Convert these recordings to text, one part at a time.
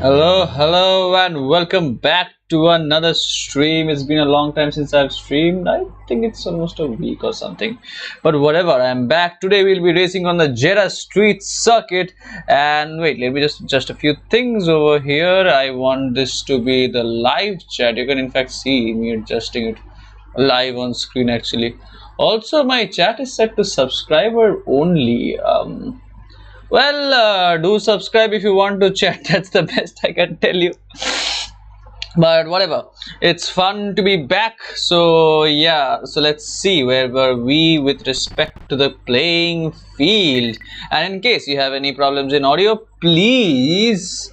Hello, and welcome back to another stream. It's been a long time since I've streamed. I think it's almost a week or something. But whatever, I'm back. Today we'll be racing on the Jeddah Street Circuit. And wait, let me just a few things over here. I want this to be the live chat. You can in fact see me adjusting it live on screen actually. Also, my chat is set to subscriber only. Do subscribe if you want to chat. That's the best I can tell you. But whatever, it's fun to be back. So yeah, so let's see, where were we with respect to the playing field? And in case you have any problems in audio, please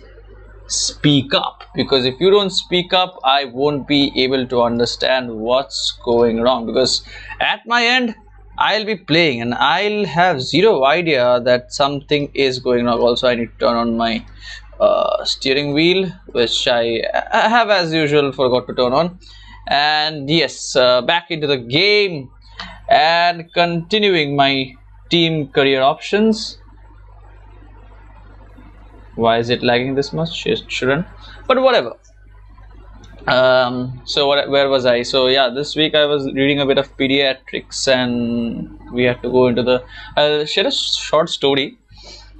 speak up, because if you don't speak up, I won't be able to understand what's going wrong, because at my end I'll be playing and I'll have zero idea that something is going wrong. Also, I need to turn on my steering wheel, which I have as usual forgot to turn on. And yes, back into the game and continuing my team career options. Why is it lagging this much? It shouldn't, but whatever. Where was I? So yeah, this week I was reading a bit of pediatrics, and we had to go into the. I'll share a short story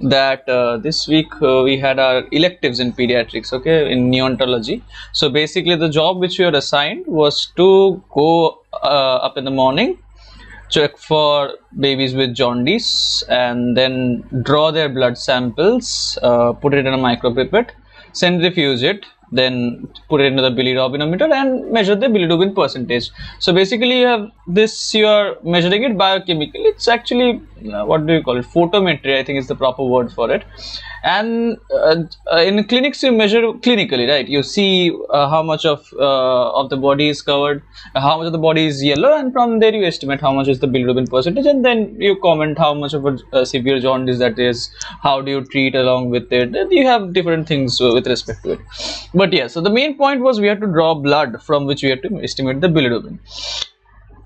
that this week we had our electives in pediatrics, okay, in neonatology. So basically the job which we were assigned was to go up in the morning, check for babies with jaundice, and then draw their blood samples, put it in a micropipette, centrifuge it, then put it into the bilirubinometer and measure the bilirubin percentage. So basically you have this, you are measuring it biochemically. It's actually what do you call it, photometry, I think is the proper word for it. And in clinics you measure clinically, right? You see how much of the body is covered, how much of the body is yellow, and from there you estimate how much is the bilirubin percentage, and then you comment how much of a severe jaundice that is, how do you treat along with it. Then you have different things with respect to it. But yeah, so the main point was we had to draw blood from which we had to estimate the bilirubin.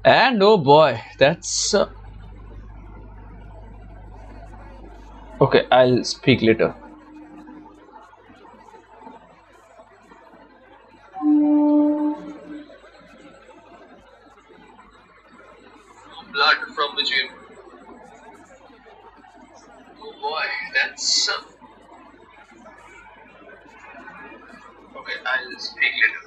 And oh boy, that's okay, I'll speak later. Blood from which you. Oh boy, that's okay, I'll speak later.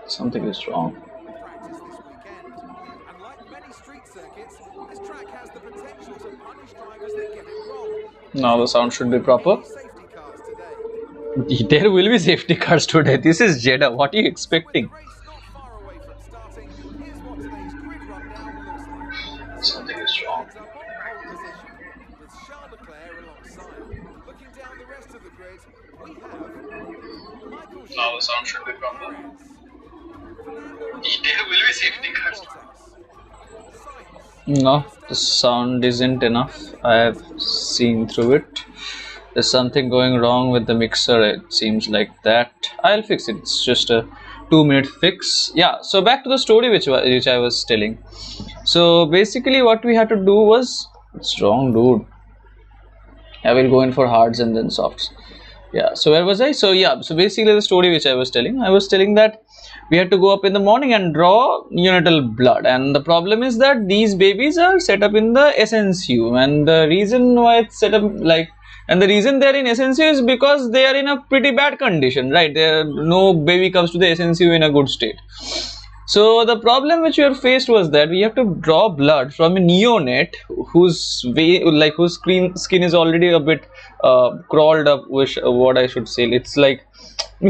Something is wrong. Now the sound should be proper. There will be safety cars today. This is Jeddah. What are you expecting? Something is wrong. Now the sound should be proper. There will be safety cars. No, the sound isn't enough. I have seen through it. There's something going wrong with the mixer, it seems like that. I'll fix it. It's just a 2-minute fix. Yeah, so back to the story which I was telling. So basically what we had to do was, what's wrong, dude? I will go in for hards and then softs. Yeah, so where was I? So yeah, so basically the story which I was telling that we had to go up in the morning and draw neonatal blood, and the problem is that these babies are set up in the SNCU, and the reason why it's set up and the reason they are in SNCU is because they are in a pretty bad condition, right? No baby comes to the SNCU in a good state. So the problem which we are faced was that we have to draw blood from a neonate whose skin is already a bit crawled up, which what I should say, it's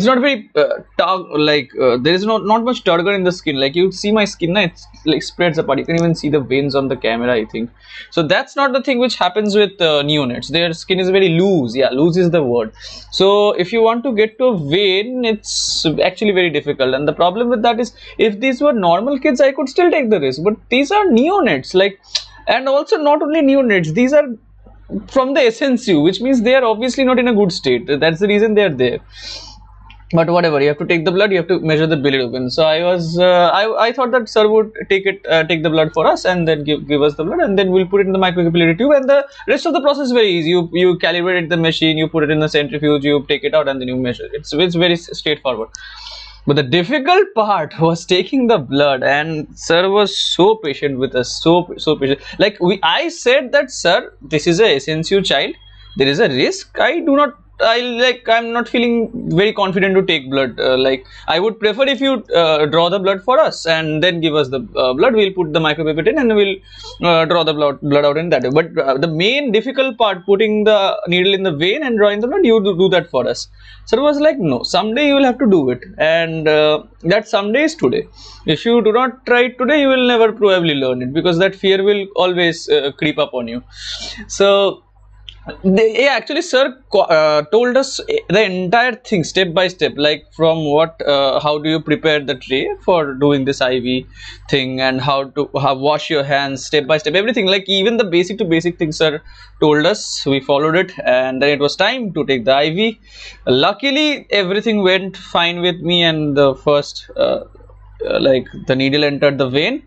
not very there is not much turgor in the skin. Like you see my skin, it's like spreads apart. You can even see the veins on the camera, I think. So that's not the thing which happens with neonates. Their skin is very loose. Yeah, loose is the word. So if you want to get to a vein, it's actually very difficult. And the problem with that is, if these were normal kids, I could still take the risk. But these are neonates, and also not only neonates, these are from the SNCU, which means they are obviously not in a good state. That's the reason they are there. but whatever, you have to take the blood, you have to measure the bilirubin. So I thought that sir would take the blood for us and then give us the blood, and then we'll put it in the microcapillary tube, and the rest of the process is very easy. You calibrate the machine, you put it in the centrifuge, you take it out, and then you measure. It's very straightforward. But the difficult part was taking the blood, and sir was so patient with us, so patient. Like I said that, sir, this is a SNCU child, there is a risk. I'm not feeling very confident to take blood. Like I would prefer if you draw the blood for us and then give us the blood. We'll put the micropipette in and we'll draw the blood out in that way. But the main difficult part, putting the needle in the vein and drawing the blood, you do that for us. Sir was like, no, someday you will have to do it, and that someday is today. If you do not try it today, you will never probably learn it, because that fear will always creep up on you. So actually sir told us the entire thing step by step, like from how do you prepare the tray for doing this IV thing, and how to wash your hands step by step, everything, like even the basic to basic things sir told us. We followed it, and then it was time to take the IV. Luckily everything went fine with me, and the first like the needle entered the vein,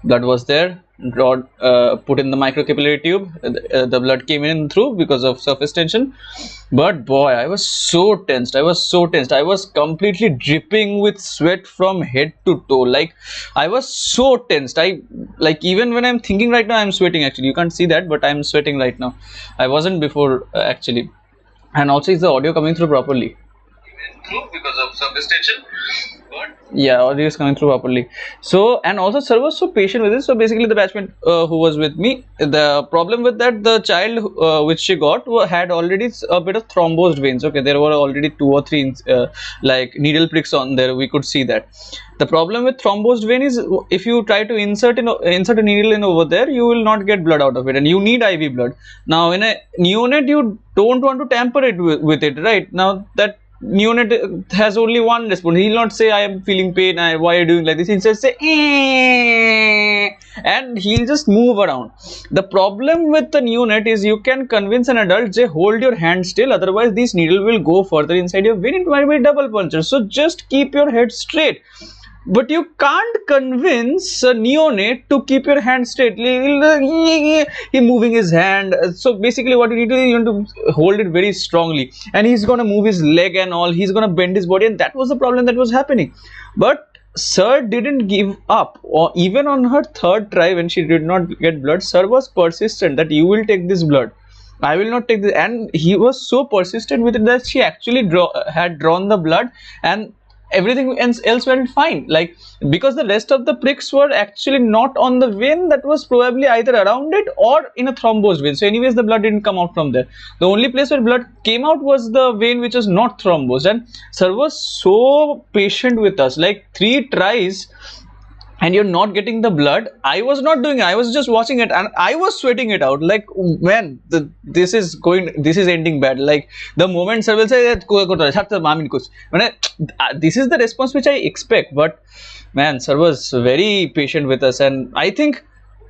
blood was there, put in the microcapillary tube, the blood came in through because of surface tension. But boy, I was so tensed, I was completely dripping with sweat from head to toe. Like I was so tensed, like even when I'm thinking right now, I'm sweating. Actually, you can't see that, but I'm sweating right now. I wasn't before actually. And also, is the audio coming through properly? Because of surface tension. Yeah, audio is coming through properly. So, and also sir was so patient with this. So basically the batchmate who was with me, the problem with that, the child which she got had already a bit of thrombosed veins. Okay, there were already 2 or 3 like needle pricks on there, we could see that. The problem with thrombosed vein is, if you try to insert a needle in over there, you will not get blood out of it, and you need IV blood. Now in a neonate, you don't want to tamper it with it, right? Now that neonate has only one response. He'll not say I am feeling pain, why are you doing like this. He'll just say and he'll just move around. The problem with the neonate is, you can convince an adult, say hold your hand still, otherwise this needle will go further inside your vein, it might be double puncture, so just keep your head straight. But you can't convince a neonate to keep your hand straight. He's moving his hand. So basically what you need to do, you need to hold it very strongly, and he's gonna move his leg and all, he's gonna bend his body, and that was the problem that was happening. But sir didn't give up, or even on her third try when she did not get blood, sir was persistent that you will take this blood, I will not take this. And he was so persistent with it that she actually had drawn the blood, and everything else went fine. Like, because the rest of the pricks were actually not on the vein, that was probably either around it or in a thrombosed vein. So anyways, the blood didn't come out from there. The only place where blood came out was the vein which was not thrombosed. And sir was so patient with us, like 3 tries and you're not getting the blood. I was not doing it, I was just watching it, and I was sweating it out. Like, man, this is ending bad. Like, the moment sir will say that this is the response which I expect. But man, sir was very patient with us, and I think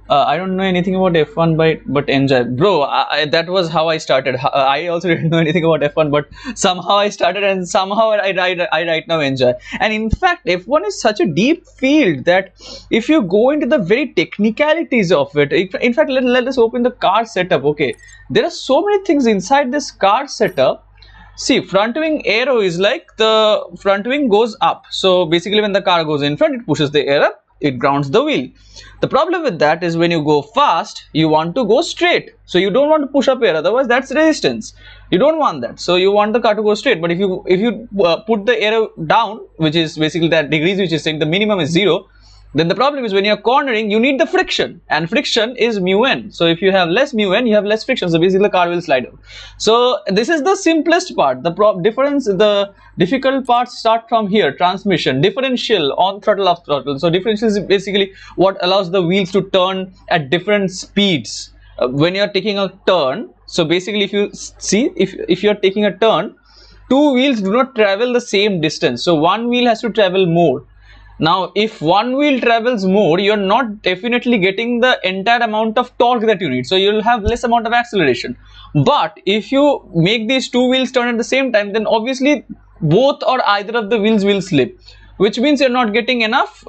I don't know anything about F1 but enjoy, bro. That was how I started. I also didn't know anything about F1, but somehow I started, and somehow I right now enjoy. And in fact, F1 is such a deep field that if you go into the very technicalities of it, in fact, let us open the car setup. Okay, there are so many things inside this car setup. See, front wing aero is like, the front wing goes up. So basically when the car goes in front, it pushes the air up, it grounds the wheel. The problem with that is, when you go fast, you want to go straight. So you don't want to push up air, otherwise that's resistance. You don't want that. So you want the car to go straight. But if you put the air down, which is basically that degrees, which is saying the minimum is 0, then the problem is, when you're cornering, you need the friction, and friction is mu n. So if you have less mu n, you have less friction, so basically the car will slide out. So this is the simplest part. The difficult parts start from here: transmission, differential, on throttle, off throttle. So differential is basically what allows the wheels to turn at different speeds when you're taking a turn. So basically, if you see, if you're taking a turn, 2 wheels do not travel the same distance, so one wheel has to travel more. Now, if one wheel travels more, you're not definitely getting the entire amount of torque that you need. So you'll have less amount of acceleration. But if you make these 2 wheels turn at the same time, then obviously both or either of the wheels will slip, which means you're not getting enough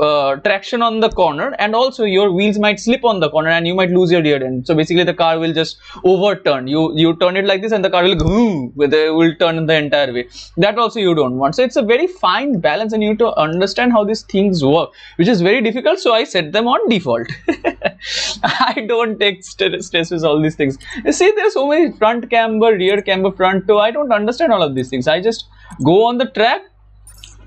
traction on the corner, and also your wheels might slip on the corner and you might lose your rear end. So basically the car will just overturn. You turn it like this and the car will go, will turn the entire way. That also you don't want. So it's a very fine balance and you need to understand how these things work, which is very difficult. So I set them on default. I don't take stress with all these things. You see, there's so many front camber, rear camber, front toe. I don't understand all of these things. I just go on the track,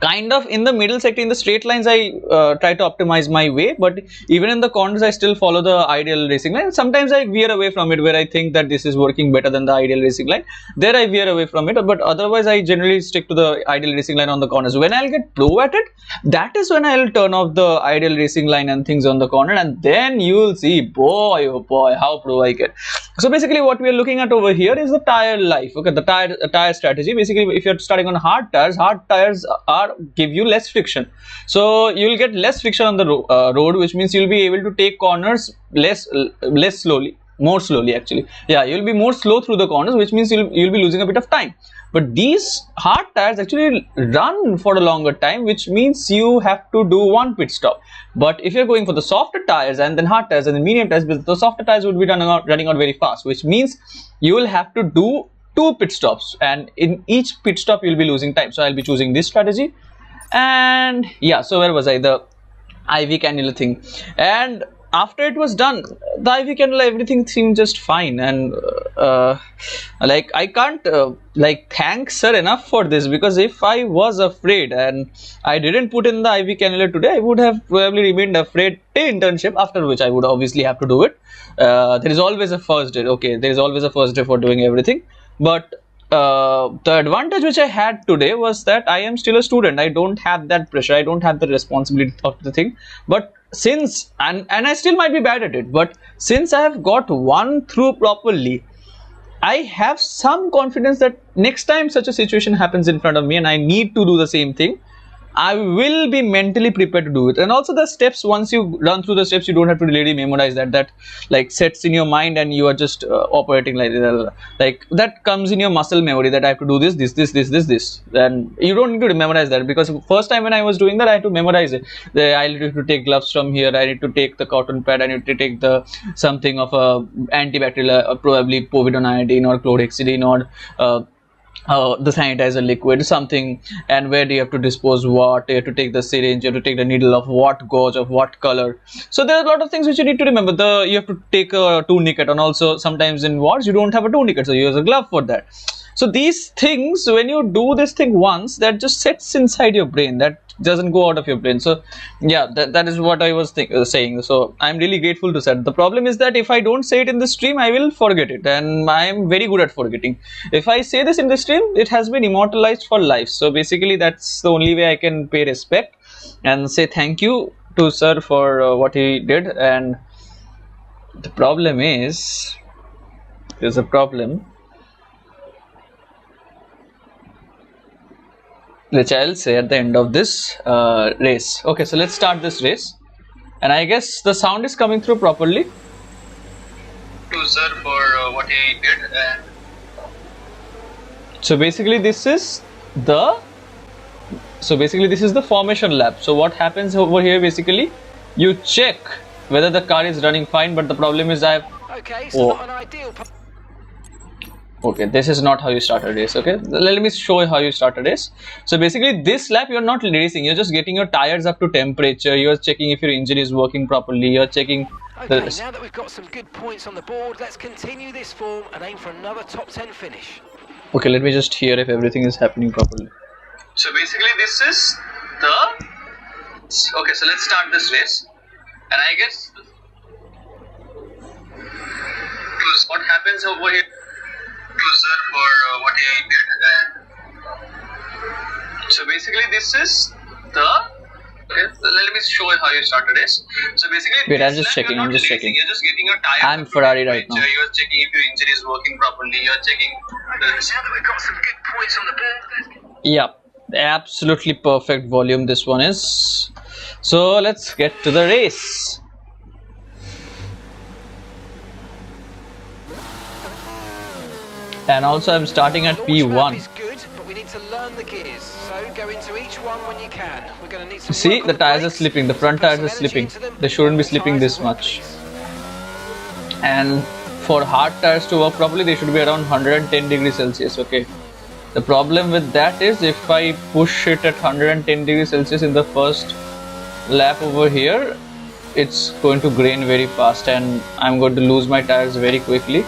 kind of in the middle sector, in the straight lines I try to optimize my way, but even in the corners I still follow the ideal racing line. Sometimes I veer away from it where I think that this is working better than the ideal racing line. There I veer away from it, but otherwise I generally stick to the ideal racing line on the corners. When I'll get pro at it, that is when I'll turn off the ideal racing line and things on the corner, and then you will see, boy oh boy, how pro I get. So basically what we are looking at over here is the tire life. Okay, the tire strategy. Basically, if you're starting on hard tires are give you less friction, so you'll get less friction on the road, which means you'll be able to take corners less slowly, more slowly actually. Yeah, you'll be more slow through the corners, which means you'll be losing a bit of time. But these hard tires actually run for a longer time, which means you have to do one pit stop. But if you're going for the softer tires and then hard tires and then medium tires, the softer tires would be running out very fast, which means you will have to do 2 pit stops, and in each pit stop you'll be losing time. So I'll be choosing this strategy. And yeah, so where was I? The IV cannula thing. And after it was done, the IV cannula, everything seemed just fine, and like I can't like thank sir enough for this, because if I was afraid and I didn't put in the IV cannula today, I would have probably remained afraid till internship, after which I would obviously have to do it. There is always a first day. Okay, there is always a first day for doing everything, but the advantage which I had today was that I am still a student. I don't have that pressure, I don't have the responsibility of the thing. But since and I still might be bad at it, but since I have got one through properly, I have some confidence that next time such a situation happens in front of me and I need to do the same thing, I will be mentally prepared to do it. And also the steps, once you run through the steps, you don't have to really memorize that like sets in your mind and you are just operating like that comes in your muscle memory, that I have to do this, and you don't need to memorize that, because first time when I was doing that I had to memorize it. I need to take gloves from here, I need to take the cotton pad, I need to take the something of a antibacterial, probably povidone iodine or chlorhexidine or the sanitizer liquid, something, and where do you have to dispose what, you have to take the syringe, you have to take the needle of what gauge, of what color. So there are a lot of things which you need to remember. You have to take a tourniquet, and also sometimes in wards you don't have a tourniquet, so you use a glove for that. So these things, when you do this thing once, that just sets inside your brain, that doesn't go out of your brain. So yeah, that is what I was saying. So I'm really grateful to that. The problem is that if I don't say it in the stream, I will forget it, and I'm very good at forgetting. If I say this in the stream, it has been immortalized for life. So basically that's the only way I can pay respect and say thank you to sir for what he did. And the problem is, there's a problem which I'll say at the end of this race. Okay, so let's start this race, and I guess the sound is coming through properly. To sir for what he did. And so basically this is the formation lap. So what happens over here, basically you check whether the car is running fine, but the problem is not an ideal. Okay, this is not how you start a race. Okay, let me show you how you start a race. So basically this lap you're not racing, you're just getting your tires up to temperature, you're checking if your engine is working properly, you're checking. Okay, now that we've got some good points on the board, let's continue this form and aim for another top 10 finish. Okay, let me just hear if everything is happening properly. So basically this is the... Okay, so let's start this race, and I guess what happens over here for what he did. And so basically this is the... Okay, let me show you how you start a race. So basically, wait, I'm just checking. You're just getting your tire. I'm Ferrari right now. You're checking if your engine is working properly. You're checking. Now that we've got some good points on the board. Yeah, absolutely perfect volume this one is. So let's get to the race. And also I'm starting at P1. Is good, but we need to learn the gears. So go into each one when you can. We're going to need some. See, the tires are slipping. The front tires are slipping. They shouldn't be slipping this much. And for hard tires to work properly, they should be around 110 degrees Celsius. Okay. The problem with that is if I push it at 110 degrees Celsius in the first lap over here, it's going to grain very fast and I'm going to lose my tires very quickly.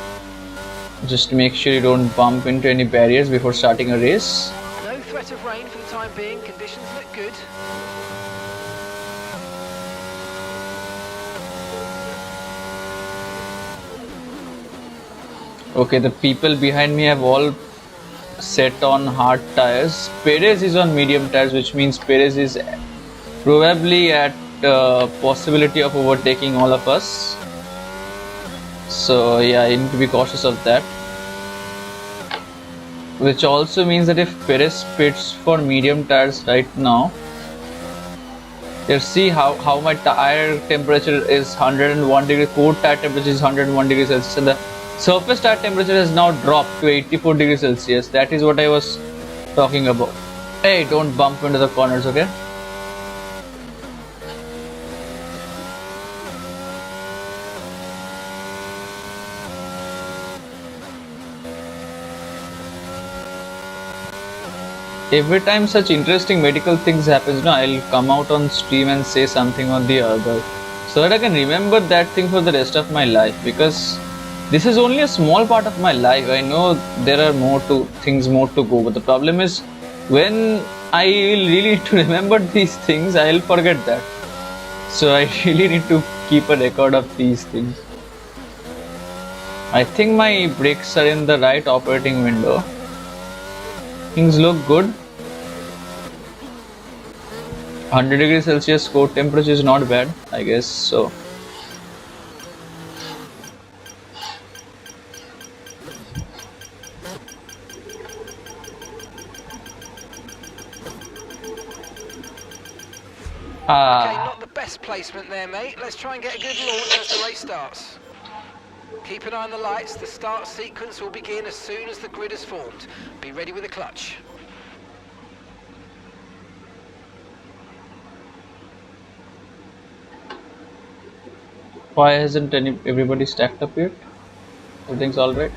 Just make sure you don't bump into any barriers before starting a race. No threat of rain for the time being. Conditions look good. Okay, the people behind me have all set on hard tires. Perez is on medium tires, which means Perez is probably at possibility of overtaking all of us. So yeah, I need to be cautious of that. Which also means that if Perez pits for medium tires right now, you see how my tire temperature is 101 degrees, core tire temperature is 101 degrees Celsius, and the surface tire temperature has now dropped to 84 degrees Celsius. That is what I was talking about. Hey, don't bump into the corners, okay? Every time such interesting medical things happens, I'll come out on stream and say something or the other, so that I can remember that thing for the rest of my life, because this is only a small part of my life. I know there are more to go, but the problem is when I really need to remember these things, I'll forget that. So I really need to keep a record of these things. I think my brakes are in the right operating window. Things look good. 100 degrees Celsius core temperature is not bad, I guess so. Okay, not the best placement there, mate. Let's try and get a good launch as the race starts. Keep an eye on the lights. The start sequence will begin as soon as the grid is formed. Be ready with the clutch. Why hasn't everybody stacked up yet? Everything's alright.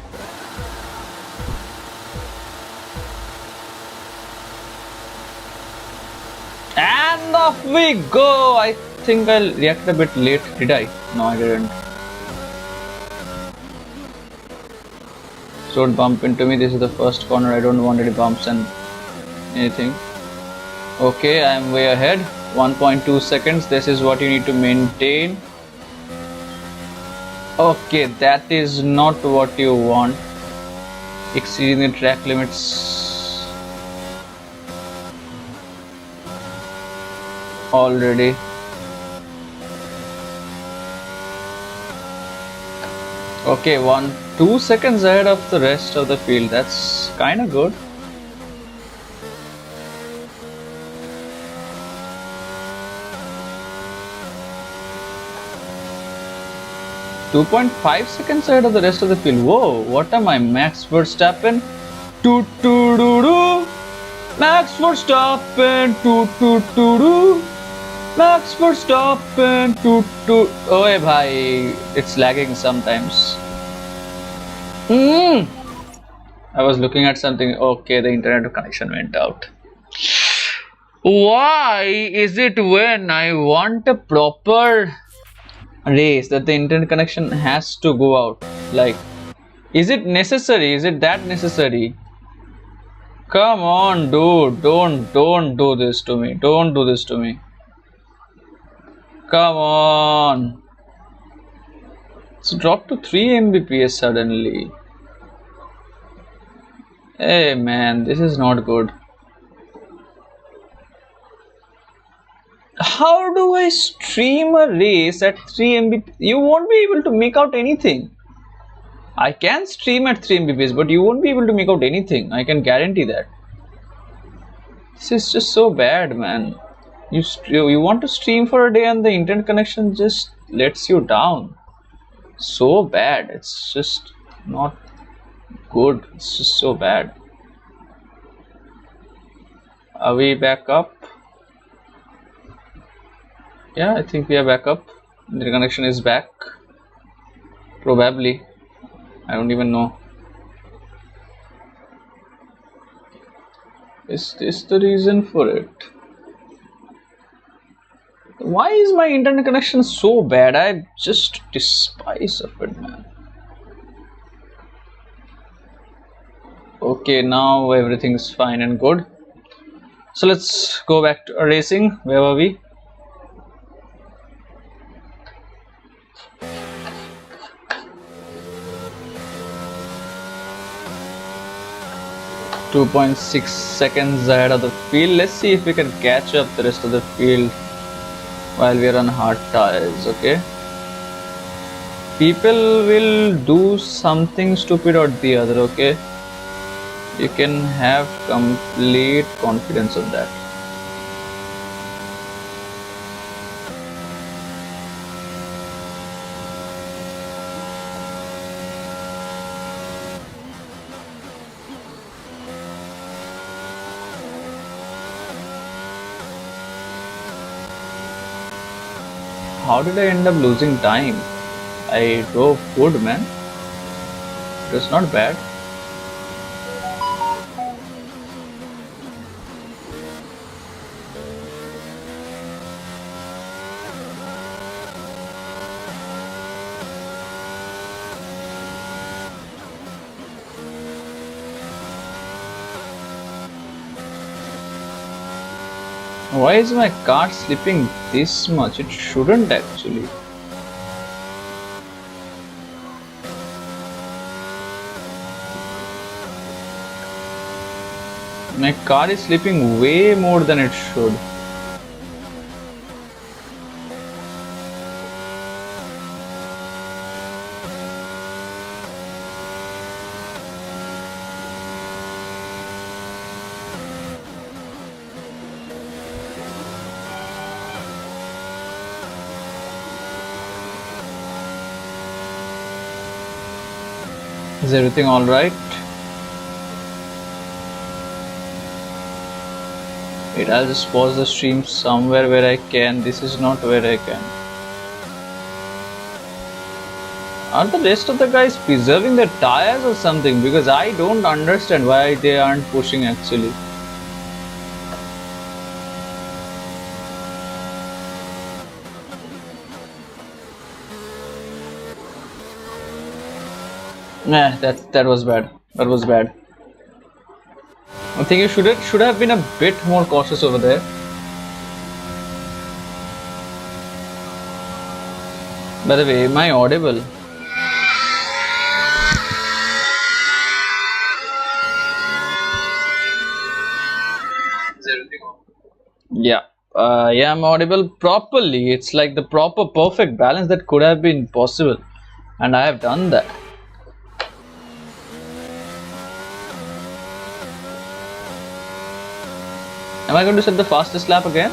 And off we go! I think I reacted a bit late. Did I? No, I didn't. So don't bump into me. This is the first corner. I don't want any bumps and anything. Okay, I am way ahead. 1.2 seconds. This is what you need to maintain. Okay, that is not what you want. Exceeding the track limits already. Okay, 2 seconds ahead of the rest of the field. That's kind of good. .5 seconds ahead of the rest of the field. Whoa, what am I, Max Verstappen? Max Verstappen. Max Verstappen. Oh, hey, bhai, it's lagging sometimes. I was looking at something. Okay, the internet connection went out. Why is it when I want a proper race that the internet connection has to go out? Like, is it necessary? Is it that necessary? Come on, dude, don't do this to me. Don't do this to me. Come on. It's dropped to 3 Mbps suddenly. Hey man, this is not good. How do I stream a race at 3 Mbps? You won't be able to make out anything. I can stream at 3 Mbps, but you won't be able to make out anything. I can guarantee that. This is just so bad, man. You want to stream for a day and the internet connection just lets you down. So bad. It's just not good. It's just so bad. Are we back up? Yeah, I think we are back up. The connection is back. Probably. I don't even know. Is this the reason for it? Why is my internet connection so bad? I just despise of it, man. Okay, now everything is fine and good. So let's go back to racing. Where were we? .6 seconds ahead of the field. Let's see if we can catch up the rest of the field while we are on hard tires. Okay. People will do something stupid or the other. Okay. You can have complete confidence on that. How did I end up losing time? I drove good, man. It was not bad. Why is my car slipping this much? It shouldn't actually. My car is slipping way more than it should. Is everything all right? Wait, I'll just pause the stream somewhere where I can. This is not where I can. Are the rest of the guys preserving their tires or something? Because I don't understand why they aren't pushing actually. Nah, that was bad. That was bad. I think you should have been a bit more cautious over there. By the way, am I audible? Is everything on? Yeah. Yeah, I'm audible properly. It's like the proper perfect balance that could have been possible, and I have done that. Am I going to set the fastest lap again?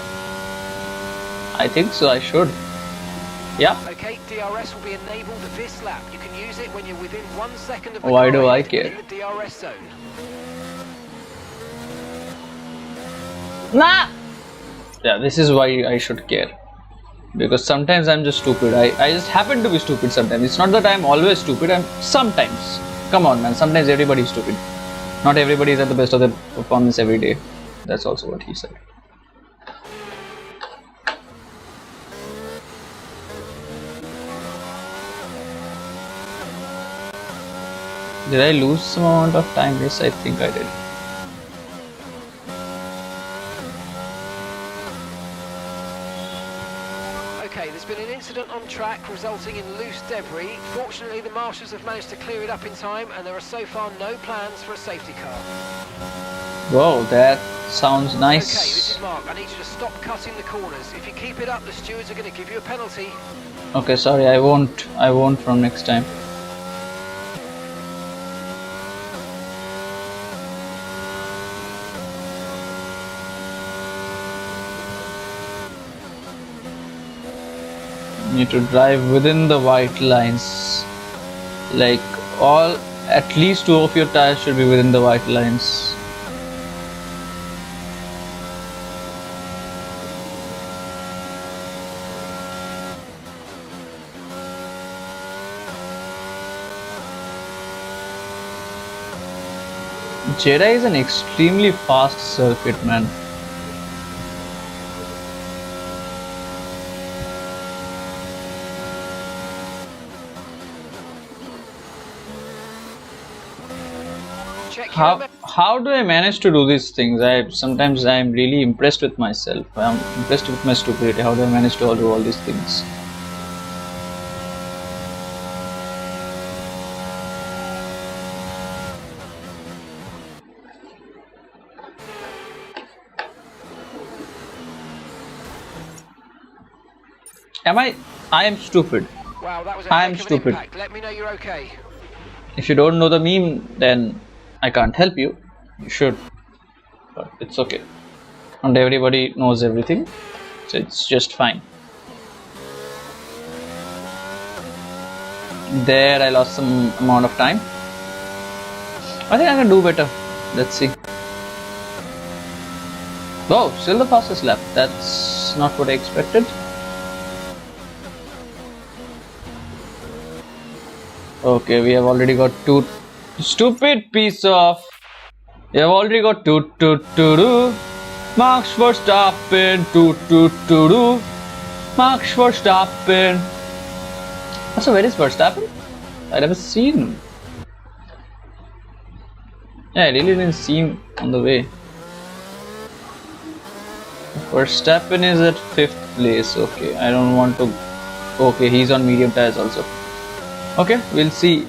I think so, I should. Yeah. Okay, DRS will be enabled this lap. You can use it when you're within 1 second of the Why car do I end care? in the DRS zone. Nah! Yeah, this is why I should care. Because sometimes I'm just stupid. I just happen to be stupid sometimes. It's not that I'm always stupid, I'm sometimes. Come on, man, sometimes everybody's stupid. Not everybody is at the best of their performance every day. That's also what he said. Did I lose some amount of time? Yes, I think I did. Okay, there's been an incident on track resulting in loose debris. Fortunately, the marshals have managed to clear it up in time, and there are so far no plans for a safety car. Whoa, that sounds nice. Okay, this is Mark. I need you to stop cutting the corners. If you keep it up, the stewards are going to give you a penalty. Okay, sorry, I won't from next time. Need to drive within the white lines. Like at least 2 of your tires should be within the white lines. Jeddah is an extremely fast circuit, man. How do I manage to do these things? Sometimes I'm really impressed with myself. I'm impressed with my stupidity. How do I manage to do all these things? I am stupid. Wow, that was a I am heck of an stupid. impact. Let me know you're okay. If you don't know the meme, then I can't help you. You should, but it's okay. And everybody knows everything, so it's just fine. There, I lost some amount of time. I think I can do better. Let's see. Oh, still the fastest lap. That's not what I expected. Okay, we have already got two. Stupid piece of. We have already got two. Max Verstappen. Two. Max Verstappen. So where is Verstappen? I never seen him. Yeah, I really didn't see him on the way. Verstappen is at 5th place. Okay, I don't want to. Okay, he's on medium tires also. Okay, we'll see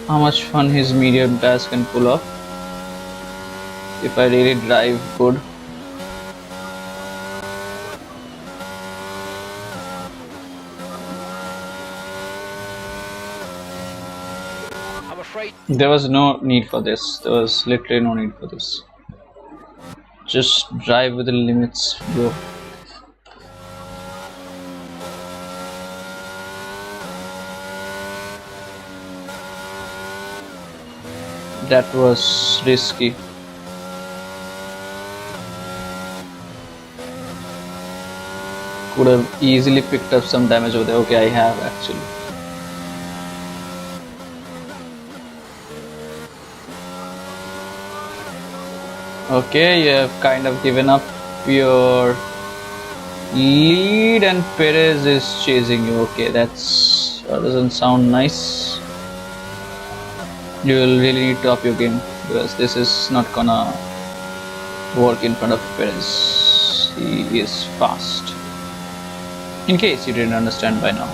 how much fun his medium tires can pull off if I really drive good. I'm afraid there was no need for this. There was literally no need for this. Just drive with the limits, bro. That was risky. Could have easily picked up some damage over there. Okay, I have actually. Okay, you have kind of given up your lead and Perez is chasing you. Okay, that doesn't sound nice. You will really need to up your game because this is not gonna work in front of Perez. He is fast. In case you didn't understand by now.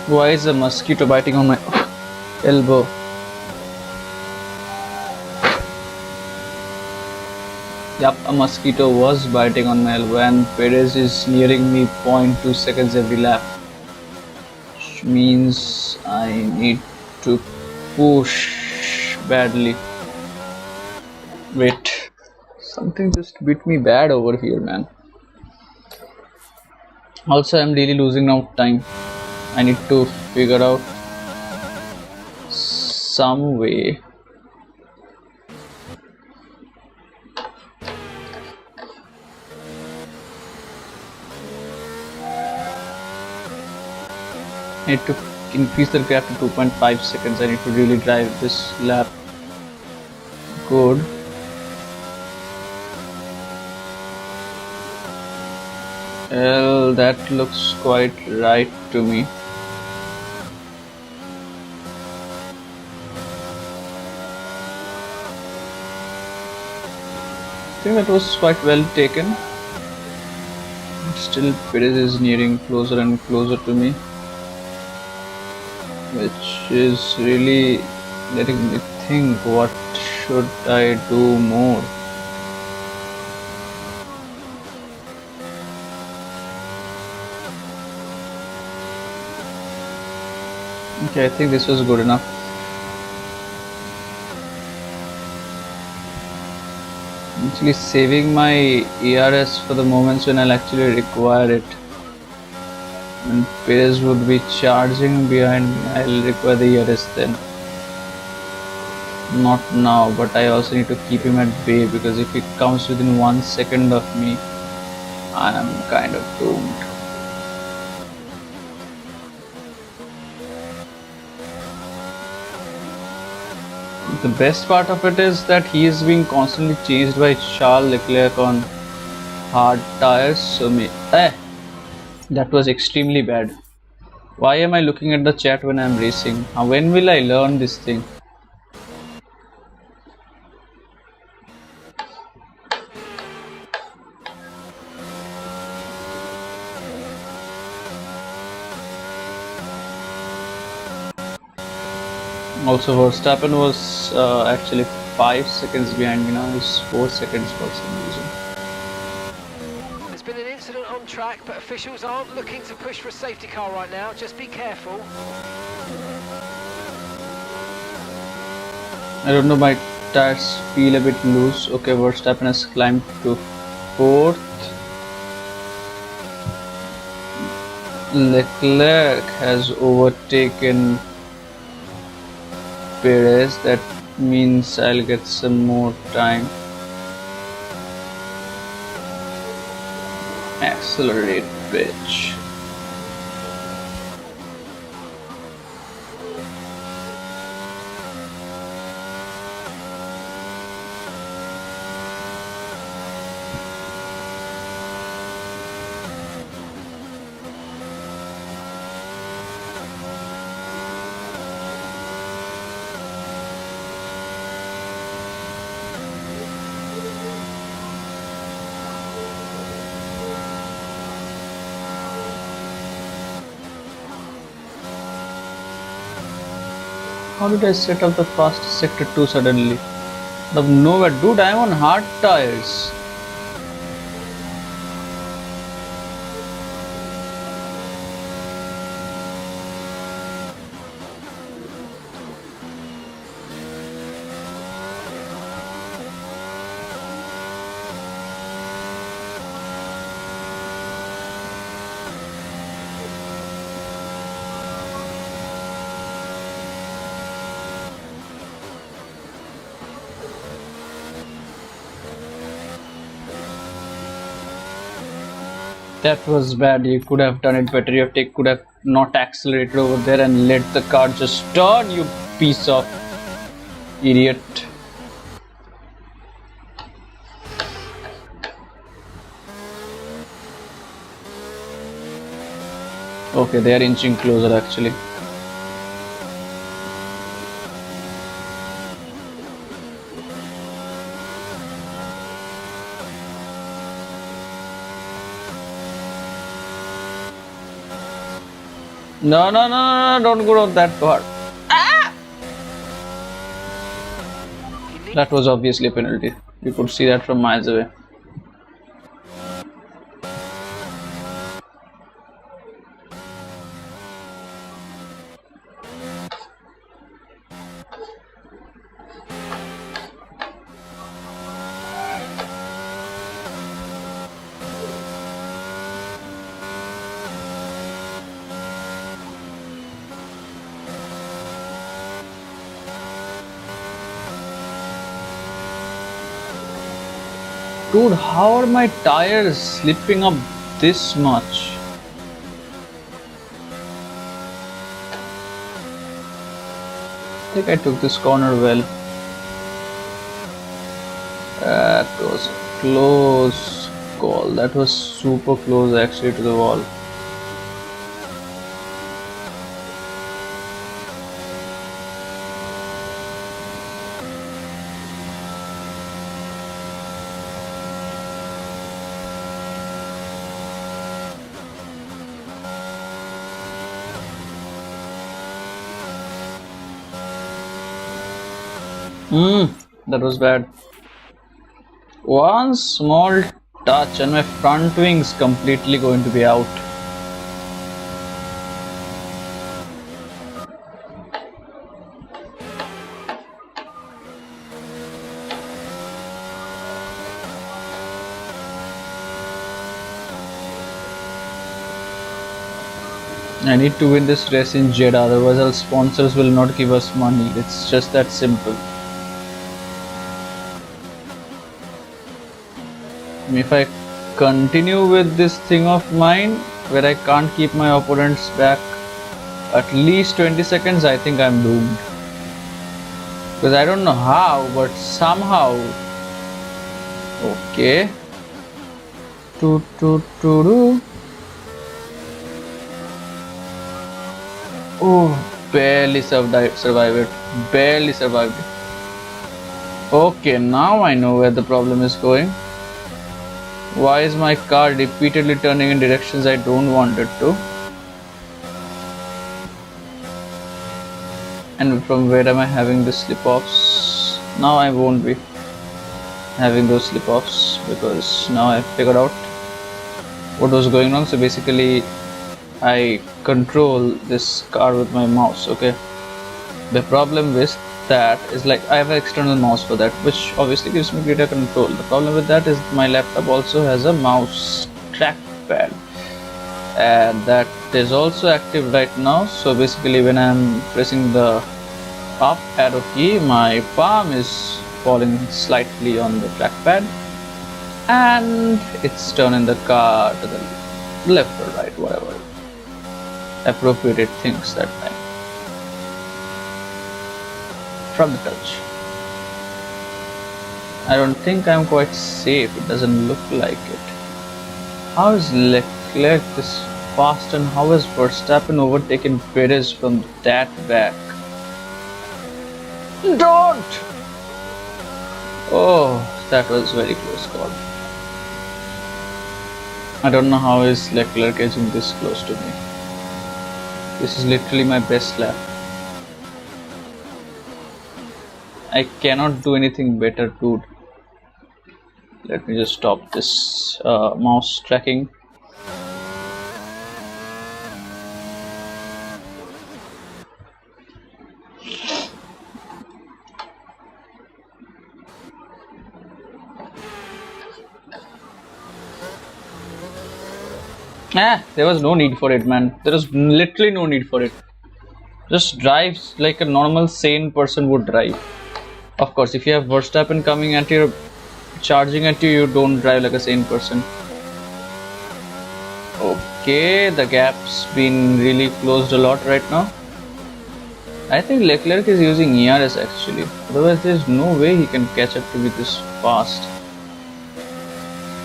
Why is a mosquito biting on my elbow? Yup, a mosquito was biting on my elbow and Perez is nearing me 0.2 seconds every lap. Which means I need to push badly. Wait, something just beat me bad over here, man. Also, I'm really losing now time. I need to figure out some way I need to increase the gap to 2.5 seconds. I need to really drive this lap good. Well, that looks quite right to me. I think that was quite well taken. Still, Perez is nearing closer and closer to me, which is really letting me think, what should I do more? Okay, I think this was good enough. Actually saving my ERS for the moments when I'll actually require it. When Perez would be charging behind me, I'll require the ERS then. Not now, but I also need to keep him at bay because if he comes within 1 second of me, I am kind of doomed. The best part of it is that he is being constantly chased by Charles Leclerc on hard tires, so that was extremely bad. Why am I looking at the chat when I'm racing? When will I learn this thing? Also, Verstappen was actually 5 seconds behind me now. He's 4 seconds for some reason. There's been an incident on track, but officials aren't looking to push for a safety car right now. Just be careful. I don't know, my tires feel a bit loose. Okay, Verstappen has climbed to 4th. Leclerc has overtaken Perez. That means I'll get some more time. Accelerate, bitch. How did I set up the fastest sector 2 suddenly? Out of nowhere, dude, I'm on hard tires. That was bad. You could have done it better. You could have not accelerated over there and let the car just turn, you piece of idiot. Okay, they are inching closer actually. No, no, no, no, don't go on that part. Ah! That was obviously a penalty. You could see that from miles away. Dude, how are my tires slipping up this much? I think I took this corner well. That was a close call. That was super close actually to the wall. That was bad. One small touch and my front wing's completely going to be out. I need to win this race in Jeddah, otherwise our sponsors will not give us money. It's just that simple. If I continue with this thing of mine, where I can't keep my opponents back at least 20 seconds, I think I'm doomed. Because I don't know how, but somehow. Okay. Oh, barely survived it. Barely survived it. Okay, now I know where the problem is going. Why is my car repeatedly turning in directions I don't want it to? And from where am I having the slip-offs? Now I won't be having those slip-offs because now I figured out what was going wrong. So basically I control this car with my mouse. Okay, the problem with that is like I have an external mouse for that, which obviously gives me greater control. The problem with that is my laptop also has a mouse trackpad, and that is also active right now. So basically when I'm pressing the up arrow key, my palm is falling slightly on the trackpad and it's turning the car to the left or right, whatever appropriate it thinks that time from the touch. I don't think I'm quite safe. It doesn't look like it. How is Leclerc this fast and how has Verstappen overtaken Perez from that back? Don't! Oh, that was very close call. I don't know how is Leclerc edging this close to me. This is literally my best lap. I cannot do anything better, dude. Let me just stop this mouse tracking. There was no need for it, man. There was literally no need for it. Just drive like a normal sane person would drive. Of course, if you have Verstappen coming at you, charging at you, you don't drive like a sane person. Okay, the gap's been really closed a lot right now. I think Leclerc is using ERS actually. Otherwise, there's no way he can catch up to be this fast.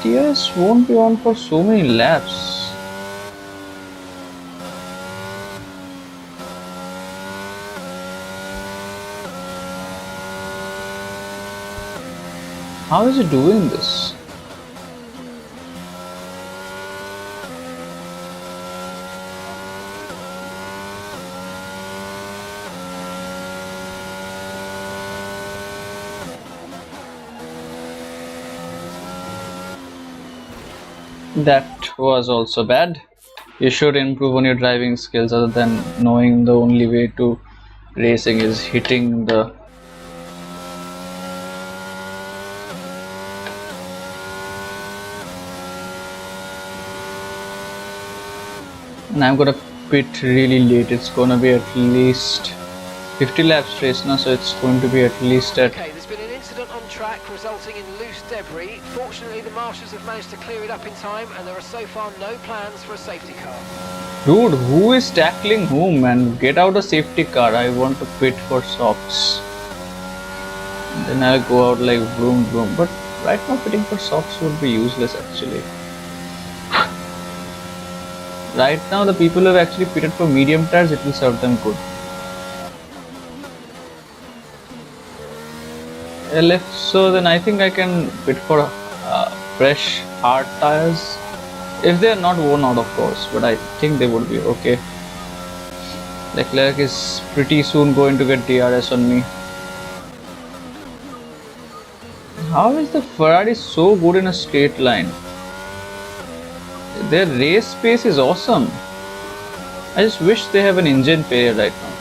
ERS won't be on for so many laps. How is he doing this? That was also bad. You should improve on your driving skills other than knowing the only way to racing is hitting the and I'm gonna pit really late. It's gonna be at least 50 laps race now, so it's going to be at least at. Okay, there's been an incident on track resulting in loose debris. Fortunately, the marshals have managed to clear it up in time, and there are so far no plans for a safety car. Dude, who is tackling whom, man? Get out a safety car. I want to pit for socks. Then I'll go out like vroom vroom. But right now, pitting for socks would be useless actually. Right now, the people who have actually pitted for medium tires, it will serve them good. LF, so then I think I can pit for fresh hard tires. If they are not worn out, of course, but I think they would be okay. Leclerc is pretty soon going to get DRS on me. How is the Ferrari so good in a straight line? Their race pace is awesome. I just wish they have an engine failure right now.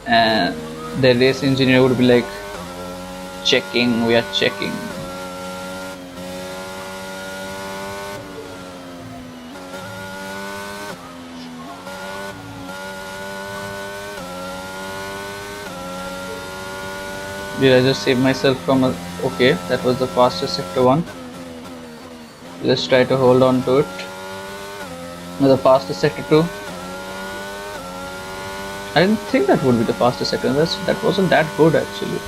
And their race engineer would be like, checking, we are checking. Did I just save myself from a... Okay, that was the fastest sector 1. Let's try to hold on to it. Now the fastest sector 2. I didn't think that would be the fastest sector. That wasn't that good actually.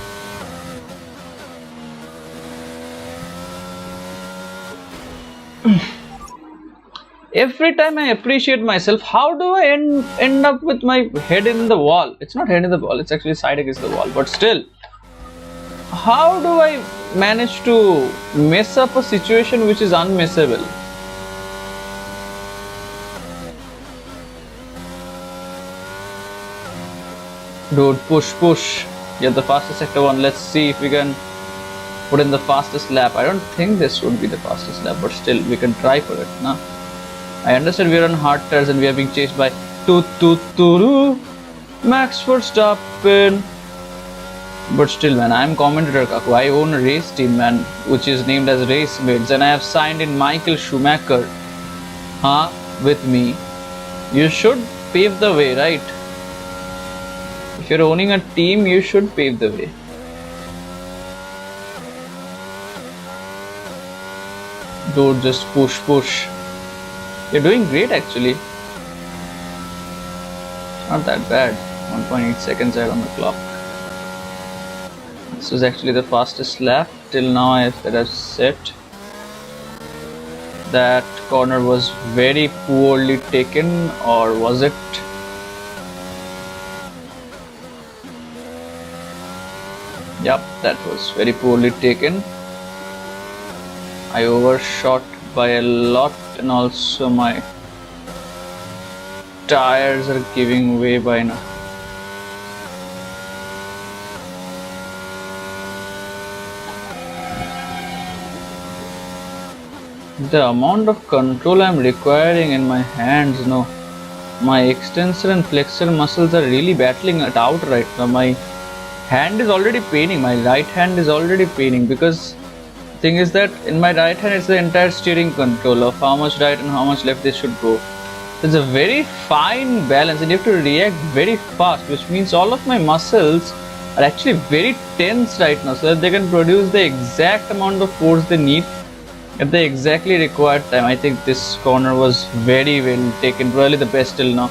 Every time I appreciate myself, how do I end up with my head in the wall? It's not head in the wall, it's actually side against the wall, but still. How do I manage to mess up a situation which is unmessable? Dude, push. Get the fastest sector 1. Let's see if we can put in the fastest lap. I don't think this would be the fastest lap, but still we can try for it. Nah. I understand we are on hard tires and we are being chased by Max Verstappen. But still, man, I am commentator Kaku. I own a race team, man, which is named as Race Mates, and I have signed in Michael Schumacher, with me. You should pave the way, right? If you're owning a team, you should pave the way. Dude, just push. You're doing great actually. Not that bad. 1.8 seconds ahead on the clock. This was actually the fastest lap till now that I've set. That corner was very poorly taken, or was it? Yup, that was very poorly taken. I overshot by a lot, and also my tires are giving way by now. The amount of control I'm requiring in my hands, no. My extensor and flexor muscles are really battling it out right now. My hand is already paining. My right hand is already paining because the thing is that in my right hand it's the entire steering control of how much right and how much left they should go. It's a very fine balance and you have to react very fast, which means all of my muscles are actually very tense right now so that they can produce the exact amount of force they need at the exactly required time. I think this corner was very well taken, probably the best till now.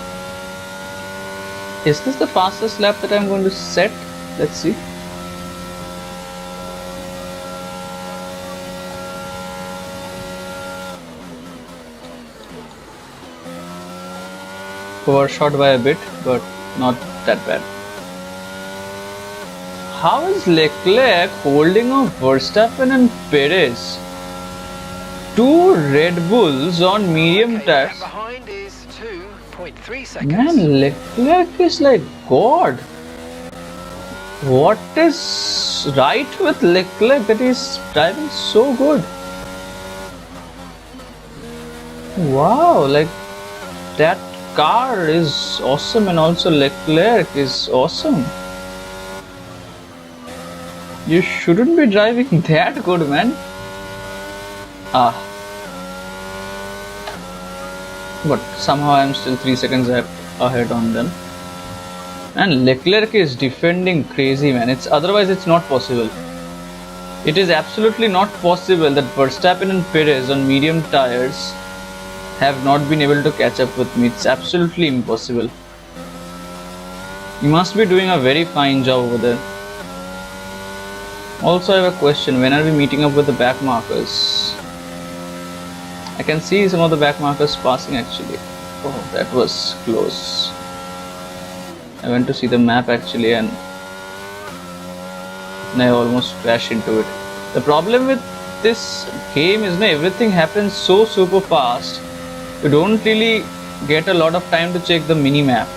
Is this the fastest lap that I'm going to set? Let's see. Overshot by a bit, but not that bad. How is Leclerc holding off Verstappen and Perez? Two Red Bulls on medium tires. Behind is 2.3 seconds. Man, Leclerc is like God. What is right with Leclerc that he's driving so good? Wow, like that car is awesome and also Leclerc is awesome. You shouldn't be driving that good, man. But somehow I'm still 3 seconds ahead on them. And Leclerc is defending crazy, man. Otherwise it's not possible. It is absolutely not possible that Verstappen and Perez on medium tires have not been able to catch up with me. It's absolutely impossible. You must be doing a very fine job over there. Also, I have a question. When are we meeting up with the back markers? I can see some of the back markers passing actually. Oh, that was close. I went to see the map actually and I almost crashed into it. The problem with this game is everything happens so super fast. You don't really get a lot of time to check the mini map.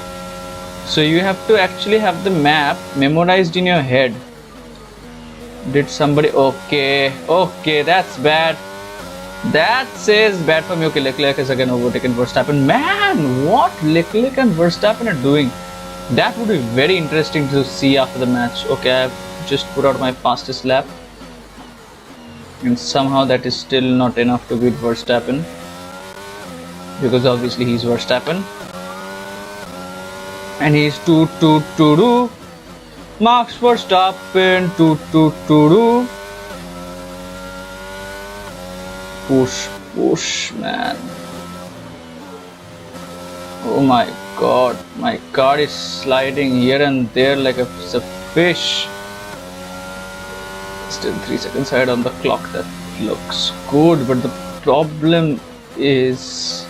So you have to actually have the map memorized in your head. Did somebody... Okay, that's bad. That says bad for me. Okay, Leclerc is again overtaken Verstappen. Man, what Leclerc and Verstappen are doing. That would be very interesting to see after the match. Okay, I've just put out my fastest lap. And somehow that is still not enough to beat Verstappen. Because obviously he's Verstappen. And he's 2-2-2-2. Max Verstappen, to push, man. Oh my god, my car is sliding here and there like a fish. Still 3 seconds ahead on the clock. That looks good, but the problem is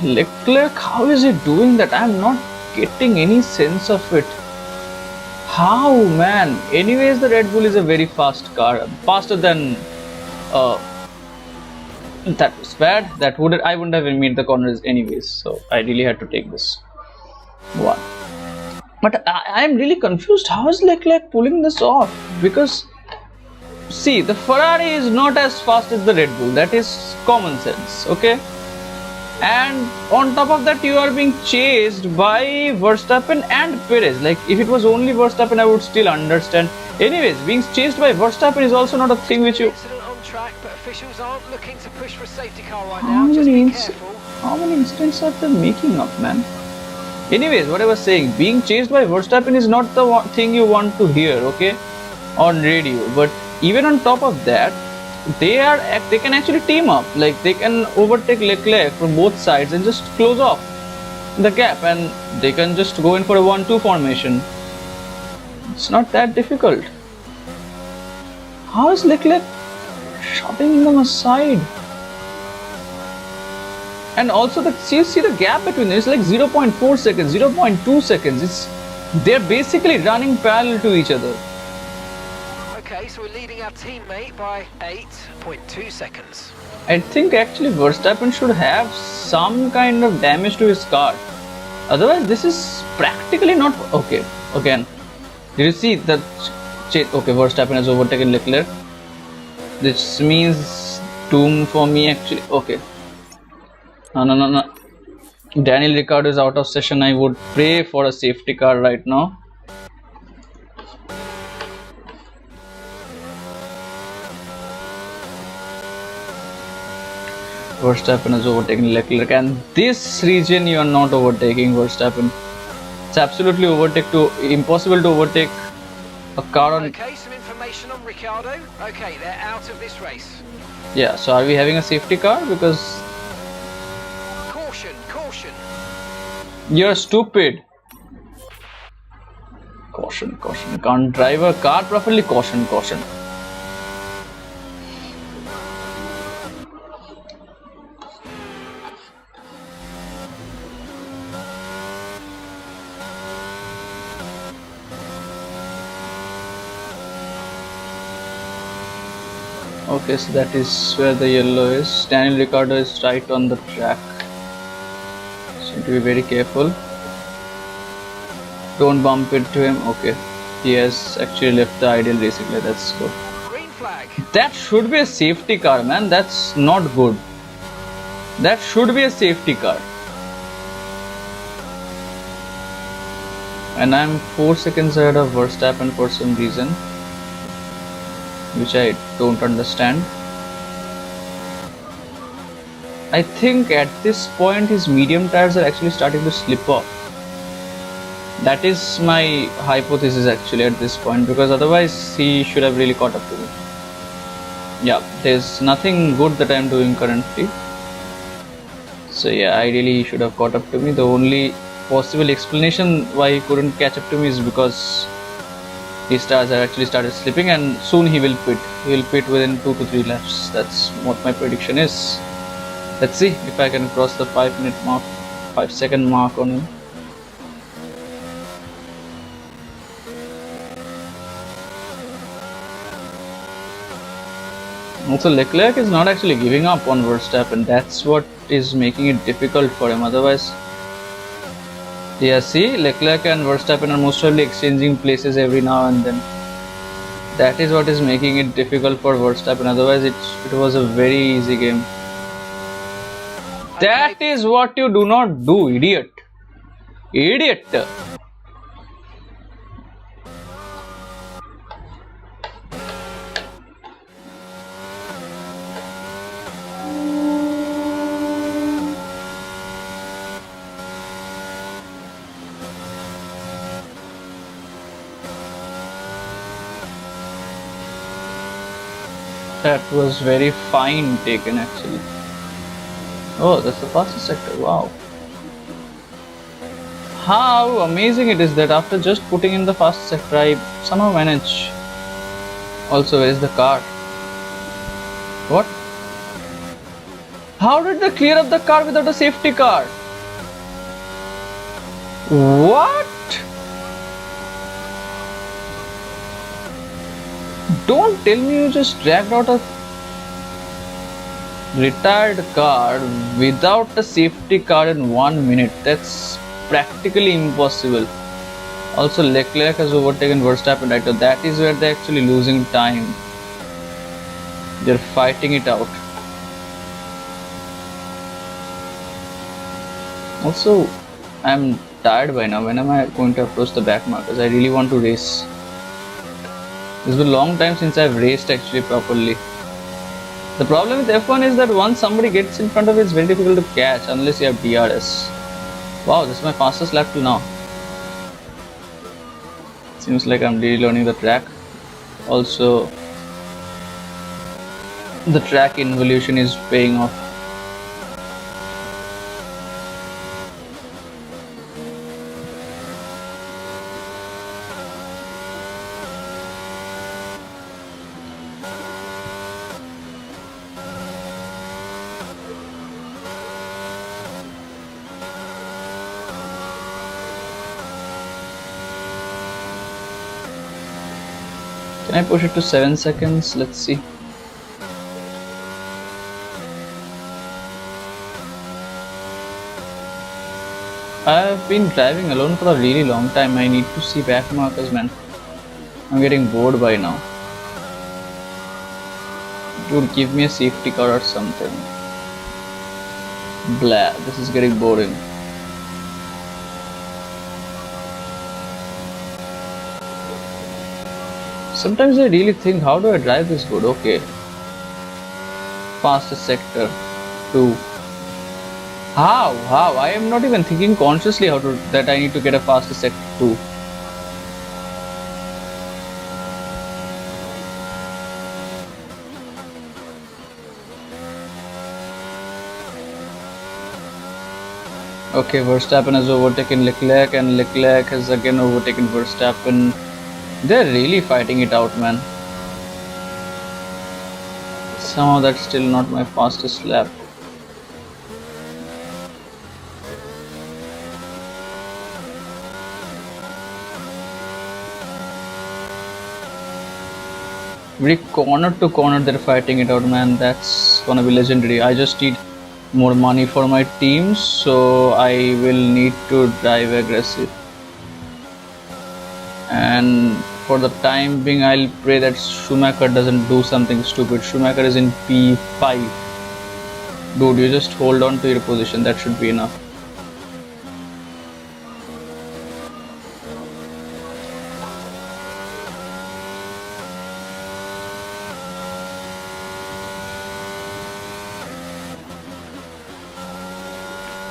Leclerc. How is he doing that? I'm not getting any sense of it. How, man? Anyways, the Red Bull is a very fast car, faster than that was bad. I wouldn't have made the corners anyways, so I really had to take this one. But I'm really confused. How is Leclerc pulling this off? Because see, the Ferrari is not as fast as the Red Bull. That is common sense, okay? And on top of that, you are being chased by Verstappen and Perez. Like, if it was only Verstappen, I would still understand. Anyways, being chased by Verstappen is also not a thing which you... Track, but officials aren't looking to push for a safety car right now. Just be careful. How many incidents are they making up, man? Anyways, what I was saying, being chased by Verstappen is not the thing you want to hear, okay, on radio. But even on top of that, they can actually team up. Like, they can overtake Leclerc from both sides and just close off the gap, and they can just go in for a 1-2 formation. It's not that difficult. How is Leclerc shoving them aside? And also, you see the gap between them. It's like 0.4 seconds, 0.2 seconds. They're basically running parallel to each other. Okay, so we're leading our teammate by 8.2 seconds. I think actually Verstappen should have some kind of damage to his car. Otherwise, this is practically not okay. Again, did you see that? Okay, Verstappen has overtaken Leclerc. This means doom for me actually. Okay. No. Daniel Ricciardo is out of session. I would pray for a safety car right now. Verstappen has overtaken Leclerc, and this region you are not overtaking Verstappen. It's absolutely impossible to overtake a car on... Okay, some information on Ricciardo. Okay, they're out of this race. Yeah, so are we having a safety car? Because... Caution. You're stupid. Caution. Can't drive a car properly. Caution. Okay, so that is where the yellow is. Daniel Ricciardo is right on the track. So to be very careful. Don't bump into him. Okay, he has actually left the ideal racing lane. That's good. Green flag. That should be a safety car, man. That's not good. That should be a safety car. And I'm 4 seconds ahead of Verstappen for some reason, which I don't understand. I think at this point his medium tires are actually starting to slip off. That is my hypothesis actually at this point, because otherwise he should have really caught up to me. Yeah, there's nothing good that I'm doing currently. So yeah, ideally he should have caught up to me. The only possible explanation why he couldn't catch up to me is because his tires have actually started slipping, and soon he will pit. He will pit within 2 to 3 laps. That's what my prediction is. Let's see if I can cross the 5 second mark on him. Also, Leclerc is not actually giving up on Verstappen. That's what is making it difficult for him. Otherwise, yeah, see, Leclerc and Verstappen are most probably exchanging places every now and then. That is what is making it difficult for Verstappen. Otherwise, it was a very easy game. That is what you do not do, idiot. Idiot. That was very fine taken actually. Oh, that's the fastest sector. Wow. How amazing it is that after just putting in the fastest sector, I somehow manage. Also, where is the car? What? How did they clear up the car without a safety car? What? Don't tell me you just dragged out a retired car without a safety car in 1 minute. That's practically impossible. Also, Leclerc has overtaken Verstappen right now. That is where they're actually losing time. They're fighting it out. Also, I'm tired by now. When am I going to approach the back markers? I really want to race. It's been a long time since I've raced actually properly. The problem with F1 is that once somebody gets in front of it, it's very difficult to catch unless you have DRS. Wow, this is my fastest lap till now. Seems like I'm really learning the track. Also, the track involution is paying off. Can I push it to 7 seconds? Let's see. I've been driving alone for a really long time. I need to see back markers, man. I'm getting bored by now. Dude, give me a safety car or something. Blah, this is getting boring. Sometimes I really think, how do I drive this good? Okay. Fastest sector 2. How? I am not even thinking consciously that I need to get a fastest sector 2. Okay, Verstappen has overtaken Leclerc and Leclerc has again overtaken Verstappen. They're really fighting it out, man. Somehow that's still not my fastest lap. Very corner to corner they're fighting it out, man. That's gonna be legendary. I just need more money for my team, so I will need to drive aggressive. And for the time being, I'll pray that Schumacher doesn't do something stupid. Schumacher is in P5. Dude, you just hold on to your position. That should be enough.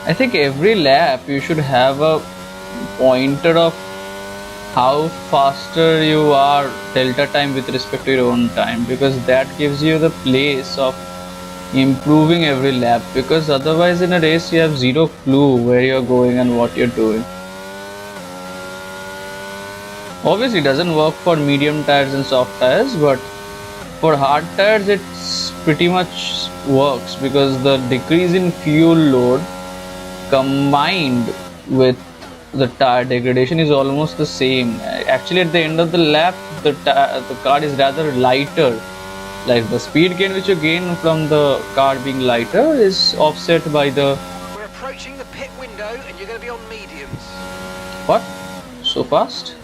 I think every lap you should have a pointer of how faster you are delta time with respect to your own time, because that gives you the place of improving every lap, because otherwise in a race you have zero clue where you're going and what you're doing. Obviously it doesn't work for medium tires and soft tires, but for hard tires it's pretty much works, because the decrease in fuel load combined with the tire degradation is almost the same. Actually, at the end of the lap, the car is rather lighter. Like the speed gain which you gain from the car being lighter is offset by the... We're approaching the pit window and you're going to be on mediums. What? So fast?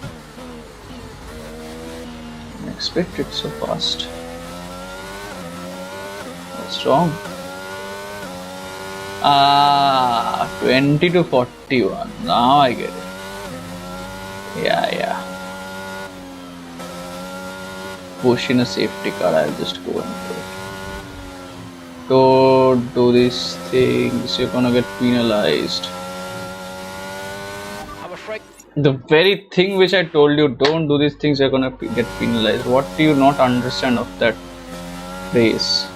I expect it so fast. What's wrong? 20 to 41. Now I get it. Yeah. Push in a safety car. I'll just go and do it. Don't do these things. You're gonna get penalized. I'm afraid. The very thing which I told you, don't do these things, you're gonna get penalized. What do you not understand of that? race.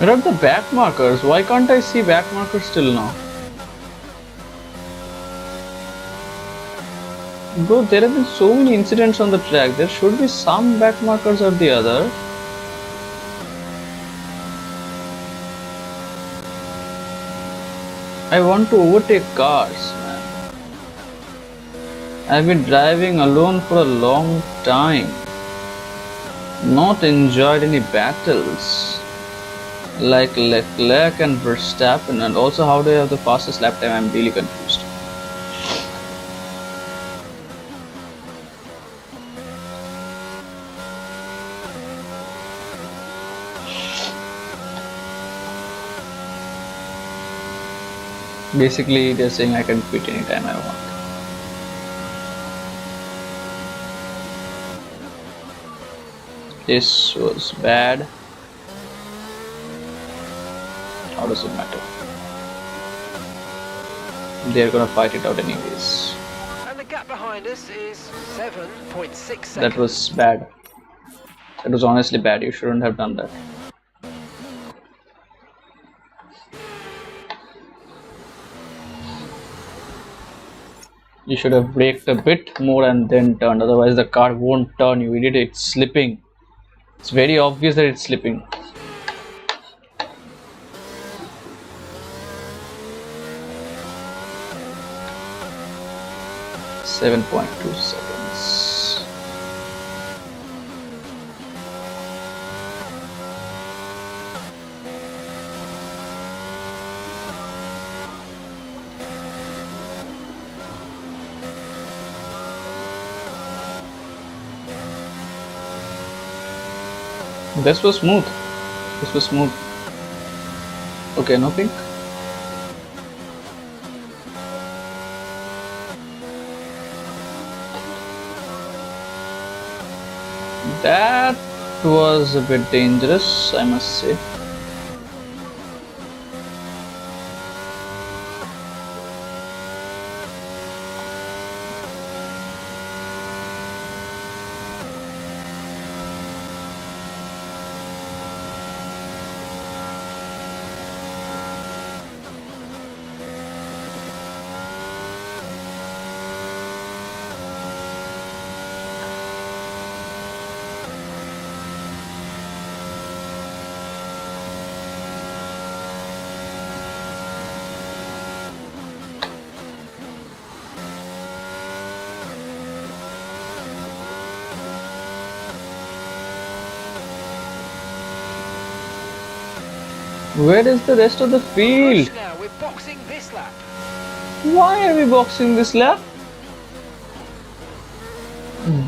Where are the back markers? Why can't I see back markers till now? Bro, there have been so many incidents on the track. There should be some back markers or the other. I want to overtake cars, man. I've been driving alone for a long time. Not enjoyed any battles. Like Leclerc and Verstappen, and also how do I have the fastest lap time? I'm really confused. Basically, they're saying I can quit anytime I want. This was bad. How does it matter? They're gonna fight it out anyways. And the gap behind us is 7.6 seconds. That was bad. That was honestly bad. You shouldn't have done that. You should have braked a bit more and then turned. Otherwise, the car won't turn. You idiot! It's slipping. It's very obvious that it's slipping. 7.2 seconds. This was smooth. This was smooth. Okay, no pink. That was a bit dangerous, I must say. Where is the rest of the field? Now we're boxing this lap. Why are we boxing this lap?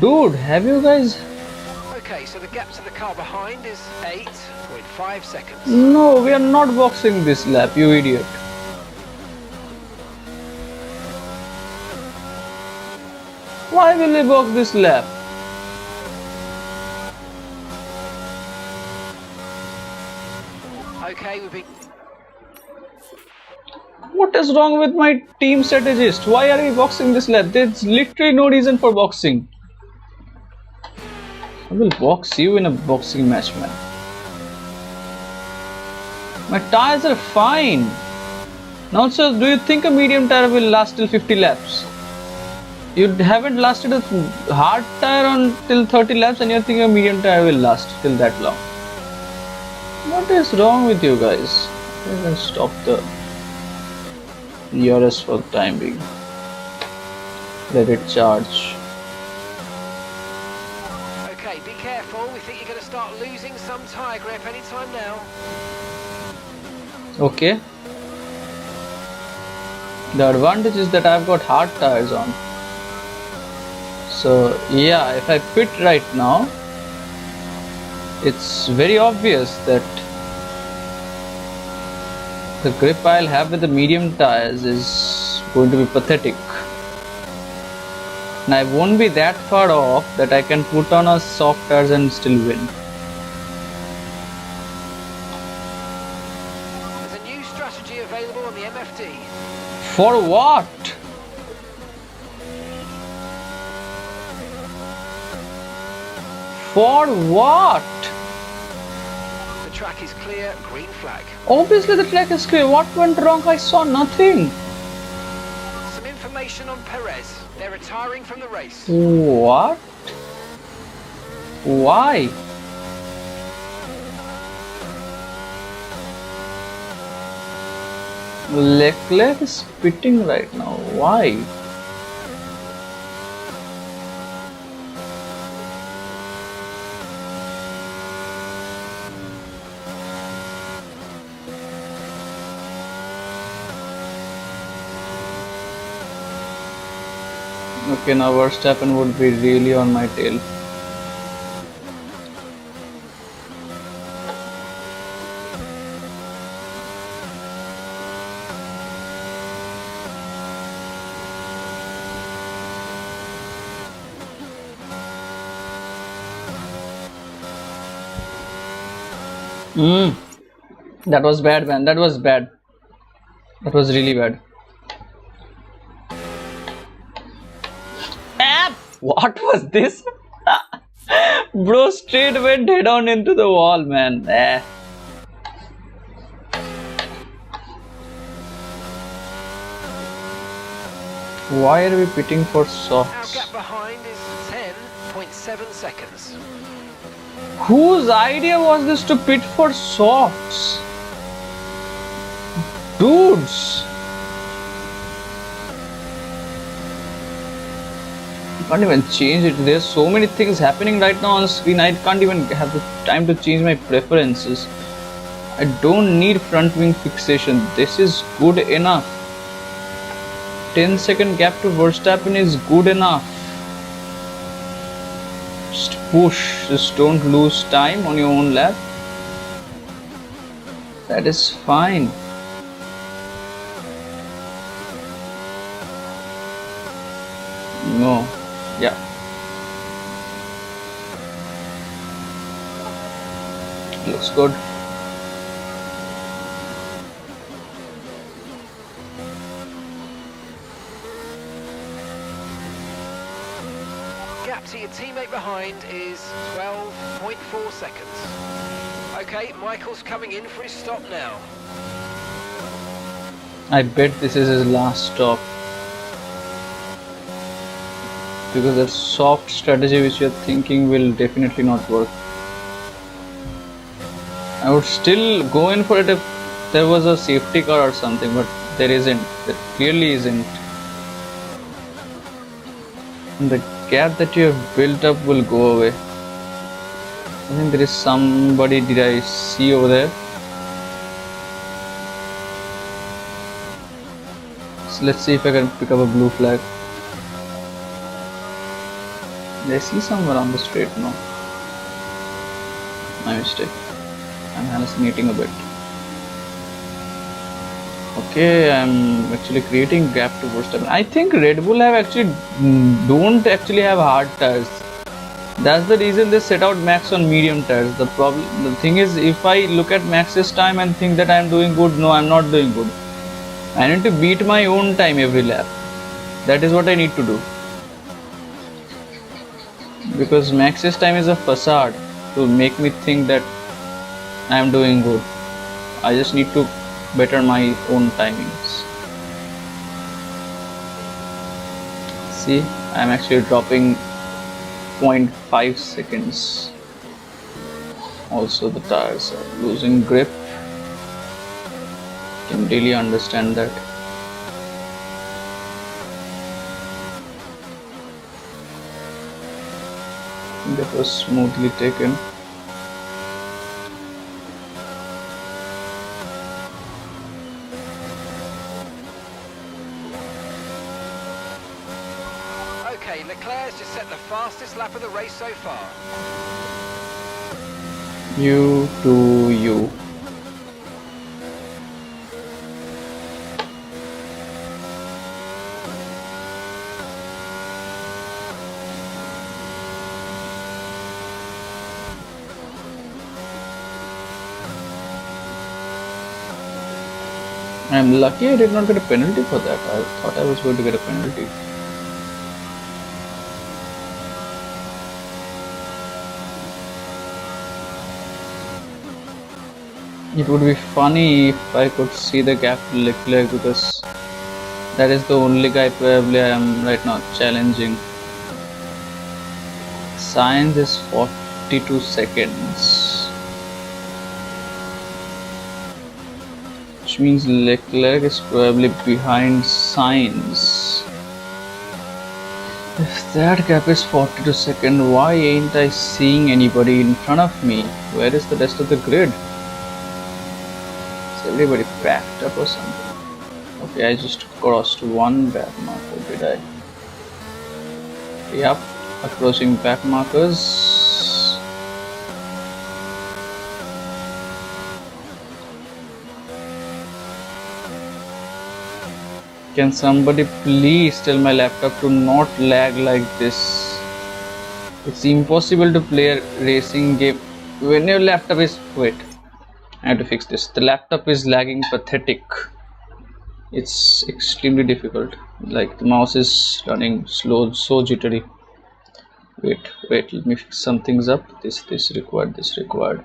Dude, have you guys... Okay, so the gap to the car behind is 8.5 seconds. No, we are not boxing this lap, you idiot. Why will we box this lap? Okay, we've been... What is wrong with my team strategist? Why are we boxing this lap? There's literally no reason for boxing. I will box you in a boxing match, man. My tires are fine. And also, do you think a medium tire will last till 50 laps? You haven't lasted a hard tire until 30 laps and you're thinking a medium tire will last till that long. What is wrong with you guys? You can stop the ERS for the time being. Let it charge. Okay, be careful. We think you're going to start losing some tyre grip anytime now. Okay. The advantage is that I've got hard tires on. So yeah, if I pit right now, it's very obvious that The grip I'll have with the medium tires is going to be pathetic. And I won't be that far off that I can put on a soft tires and still win. There's a new strategy available on the MFD. For what? For what? The track is clear, green flag. Obviously the track is clear. What went wrong? I saw nothing. Some information on Perez. They're retiring from the race. What? Why? Leclerc is pitting right now. Why? Okay, now Verstappen would be really on my tail. That was bad, man. That was bad. That was really bad. What was this? Bro straight went head on into the wall, man. Why are we pitting for softs? Our gap behind is 10.7 seconds. Whose idea was this to pit for softs? Dudes! I can't even change it. There's so many things happening right now on screen. I can't even have the time to change my preferences. I don't need front wing fixation. This is good enough. 10-second gap to Verstappen is good enough. Just push. Just don't lose time on your own lap. That is fine. No. Yeah. Looks good. Gap to your teammate behind is 12.4 seconds. Okay, Michael's coming in for his stop now. I bet this is his last stop. Because that soft strategy which you're thinking will definitely not work. I would still go in for it if there was a safety car or something, but there isn't. There clearly isn't. And the gap that you have built up will go away. I think there is somebody, did I see over there? So let's see if I can pick up a blue flag. Did I see somewhere on the straight? No. My mistake. I'm hallucinating a bit. Okay, I'm actually creating gap to Verstappen. I think Red Bull don't actually have hard tires. That's the reason they set out Max on medium tires. The thing is, if I look at Max's time and think that I'm doing good, no, I'm not doing good. I need to beat my own time every lap. That is what I need to do. Because Max's time is a facade to make me think that I am doing good. I just need to better my own timings. See, I am actually dropping 0.5 seconds. Also the tires are losing grip. Can really understand that. That was smoothly taken. Okay, Leclerc's just set the fastest lap of the race so far. You do you. I'm lucky I did not get a penalty for that. I thought I was going to get a penalty. It would be funny if I could see the gap to Leclerc, because that is the only guy probably I am right now challenging. Sainz is 42 seconds. Which means Leclerc is probably behind Sainz. If that gap is 42 seconds, why ain't I seeing anybody in front of me? Where is the rest of the grid? Is everybody packed up or something? Okay, I just crossed one back marker, did I? Yep, approaching back markers. Can somebody please tell my laptop to not lag like this? It's impossible to play a racing game when your laptop is... Wait, I have to fix this. The laptop is lagging pathetic. It's extremely difficult. Like the mouse is running slow, so jittery. Wait, let me fix some things up. This required, this required.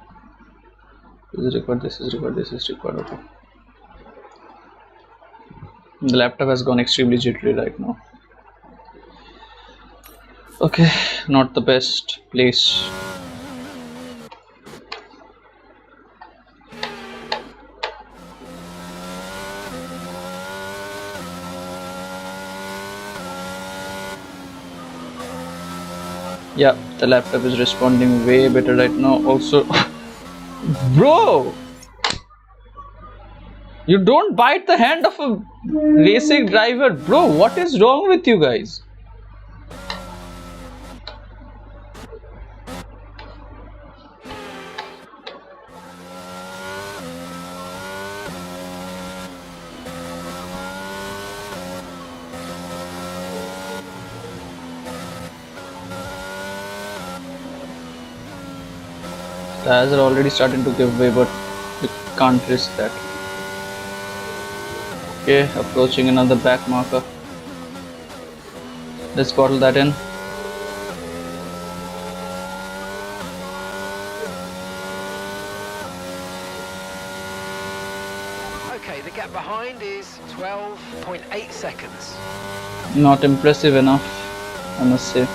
This is required, this is required, this is required. Okay. The laptop has gone extremely jittery right now. Okay, not the best place. Yeah, the laptop is responding way better right now. Also, bro, you don't bite the hand of a racing driver, bro. What is wrong with you guys? Tires are already starting to give way, but we can't risk that. Okay, approaching another back marker. Let's bottle that in. Okay, the gap behind is 12.8 seconds. Not impressive enough, I must say.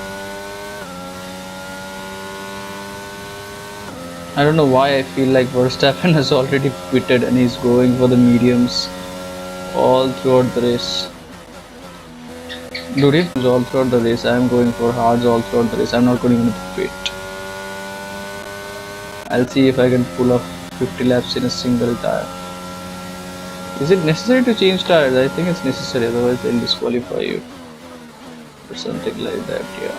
I don't know why I feel like Verstappen has already quitted and he's going for the mediums all throughout the race. Dude, he's all throughout the race. I am going for hards all throughout the race. I'm not going to quit. I'll see if I can pull off 50 laps in a single tire. Is it necessary to change tires? I think it's necessary, otherwise they'll disqualify you or something like that. Yeah.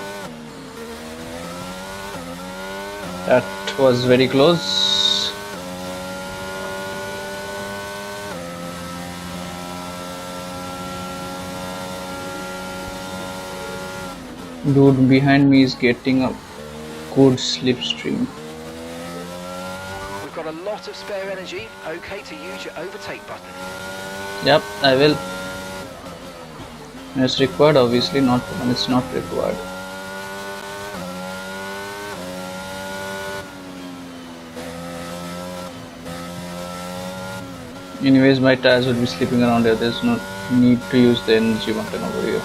That was very close. Dude behind me is getting a good slipstream. We've got a lot of spare energy. Okay to use your overtake button. Yep, I will. When it's required, obviously, not when it's not required. Anyways, my tires would be slipping around here. There's no need to use the energy button over here.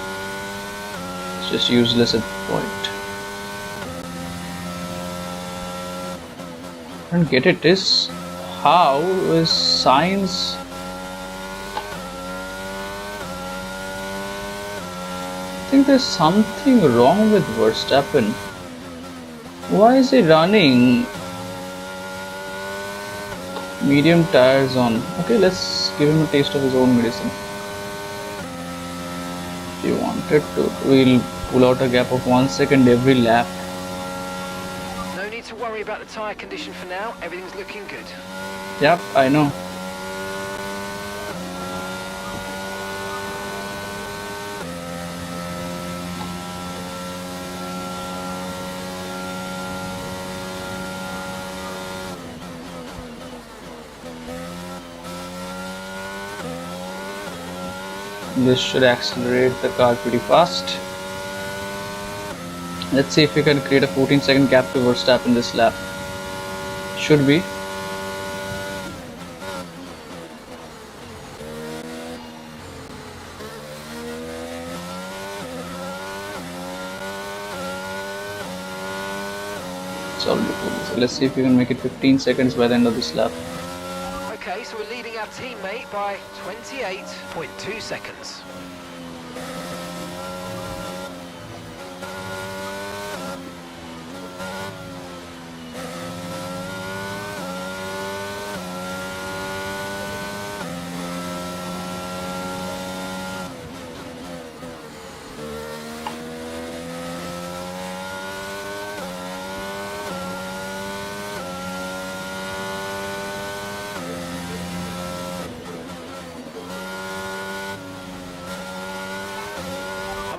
It's just useless at the point. I don't get it. Is how is Sainz? I think there's something wrong with Verstappen. Why is he running medium tires on? Okay, let's give him a taste of his own medicine. If you wanted to, we'll pull out a gap of 1 second every lap. No need to worry about the tyre condition for now. Everything's looking good. Yep, I know. This should accelerate the car pretty fast. Let's see if we can create a 14-second gap to Verstappen this lap. Should be. It's already full. So let's see if we can make it 15 seconds by the end of this lap. Okay, so we're leading our teammate by 28.2 seconds.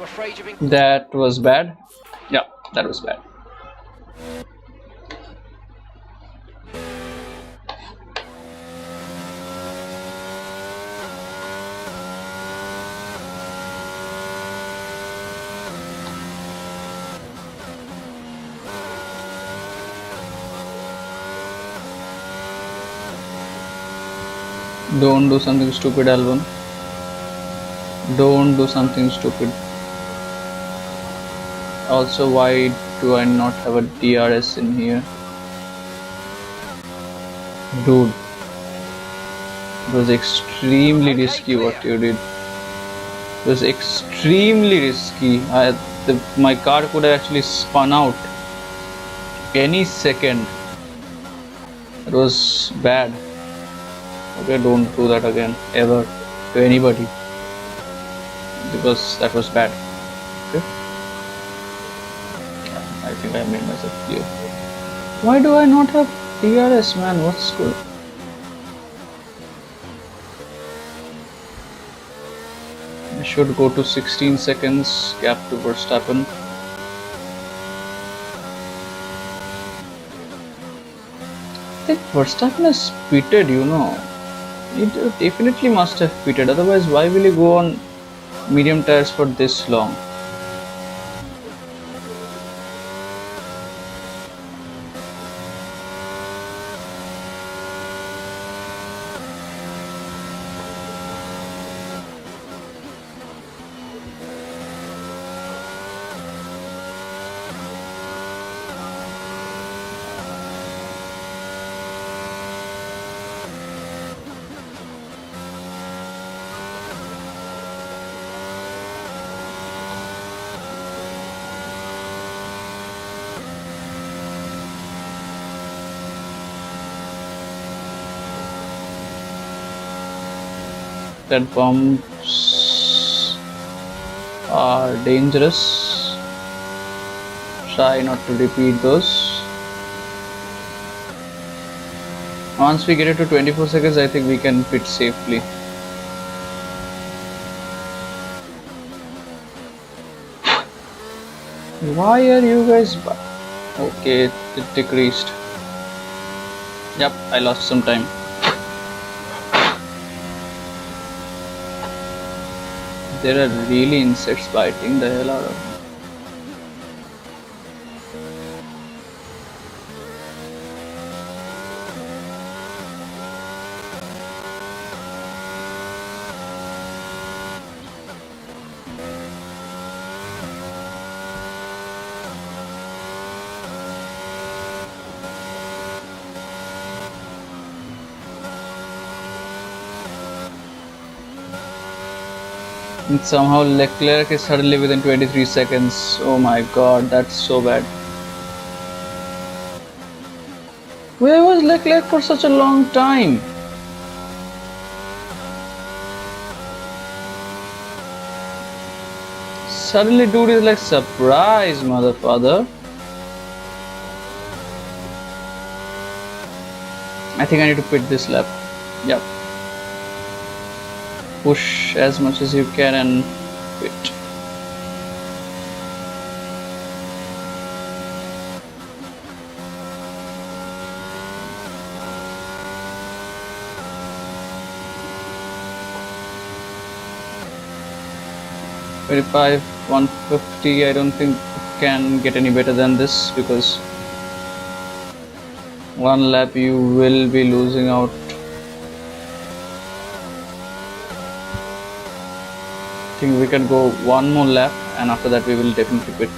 Afraid you've been... That was bad. Yeah, that was bad. Don't do something stupid, Alvin. Don't do something stupid. Also, why do I not have a DRS in here? Dude, it was extremely risky what you did. It was extremely risky. My car could have actually spun out any second. It was bad. Okay, don't do that again ever to anybody, because that was bad. Okay, I think I made myself clear. Why do I not have DRS, man? What's good? I should go to 16 seconds gap to Verstappen. I think Verstappen has pitted, you know. He definitely must have pitted, otherwise why will he go on medium tires for this long? That bumps are dangerous. Try not to repeat those. Once we get it to 24 seconds, I think we can pit safely. Why are you guys... Okay, it decreased. Yep, I lost some time. There are really insects biting the hell out of me. And somehow Leclerc is suddenly within 23 seconds. Oh my god, that's so bad. Where was Leclerc for such a long time? Suddenly dude is like, surprise motherfather. I think I need to pit this lap. Yep. Push as much as you can and quit. 25, 150. I don't think it can get any better than this, because one lap you will be losing out. I think we can go one more lap, and after that we will definitely quit.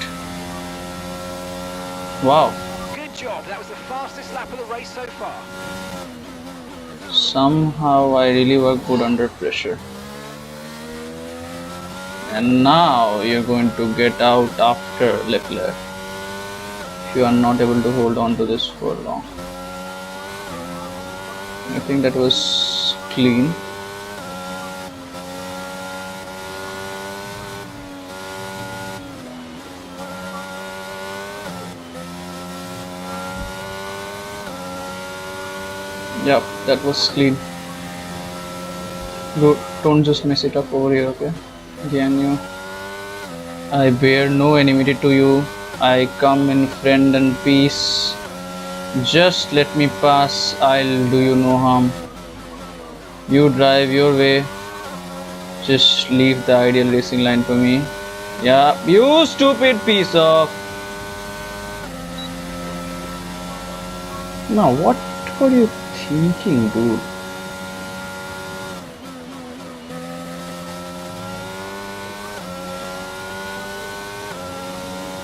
Wow. Good job. That was the fastest lap of the race so far. Somehow I really work good under pressure. And now you're going to get out after Leclerc if you are not able to hold on to this for long. I think that was clean. Yep, that was clean. Don't just mess it up over here, okay? Gianni, I bear no enmity to you. I come in friend and peace. Just let me pass, I'll do you no harm. You drive your way. Just leave the ideal racing line for me. Yeah, you stupid piece of... Now what were you thinking, dude?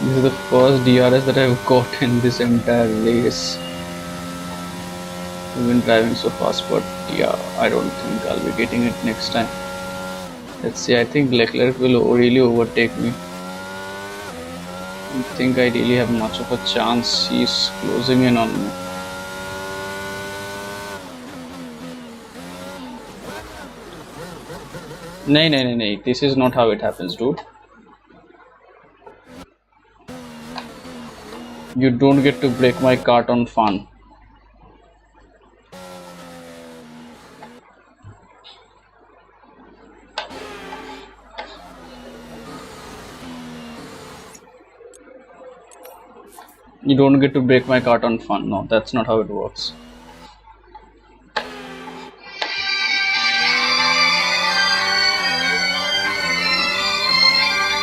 This is the first DRS that I've got in this entire race. I've been driving so fast, but yeah, I don't think I'll be getting it next time. Let's see, I think Leclerc will really overtake me. I don't think I really have much of a chance. He's closing in on me. Nay, this is not how it happens, dude. You don't get to break my cart on fun. You don't get to break my cart on fun. No, that's not how it works.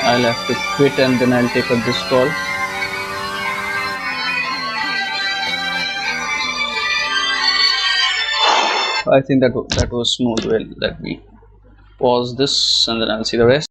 I'll have to quit and then I'll take up this call. I think that was smooth. Well, let me pause this and then I'll see the rest.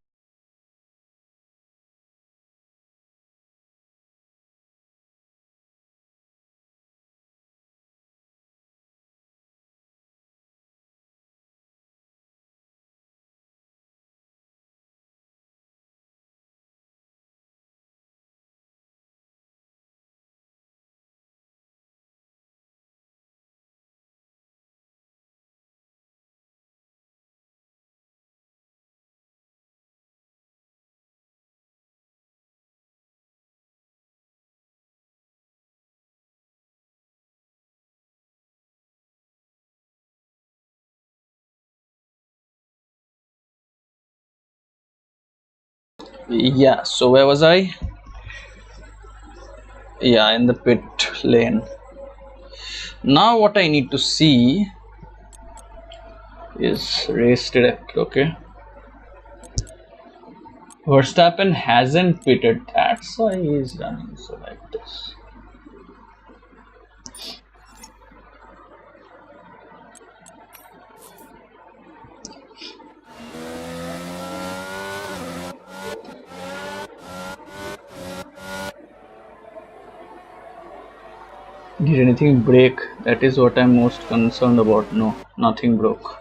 Yeah, so where was I? Yeah, in the pit lane. Now what I need to see is race direct, okay? Verstappen hasn't pitted, that's why he's running so like this. Did anything break? That is what I'm most concerned about. No, nothing broke.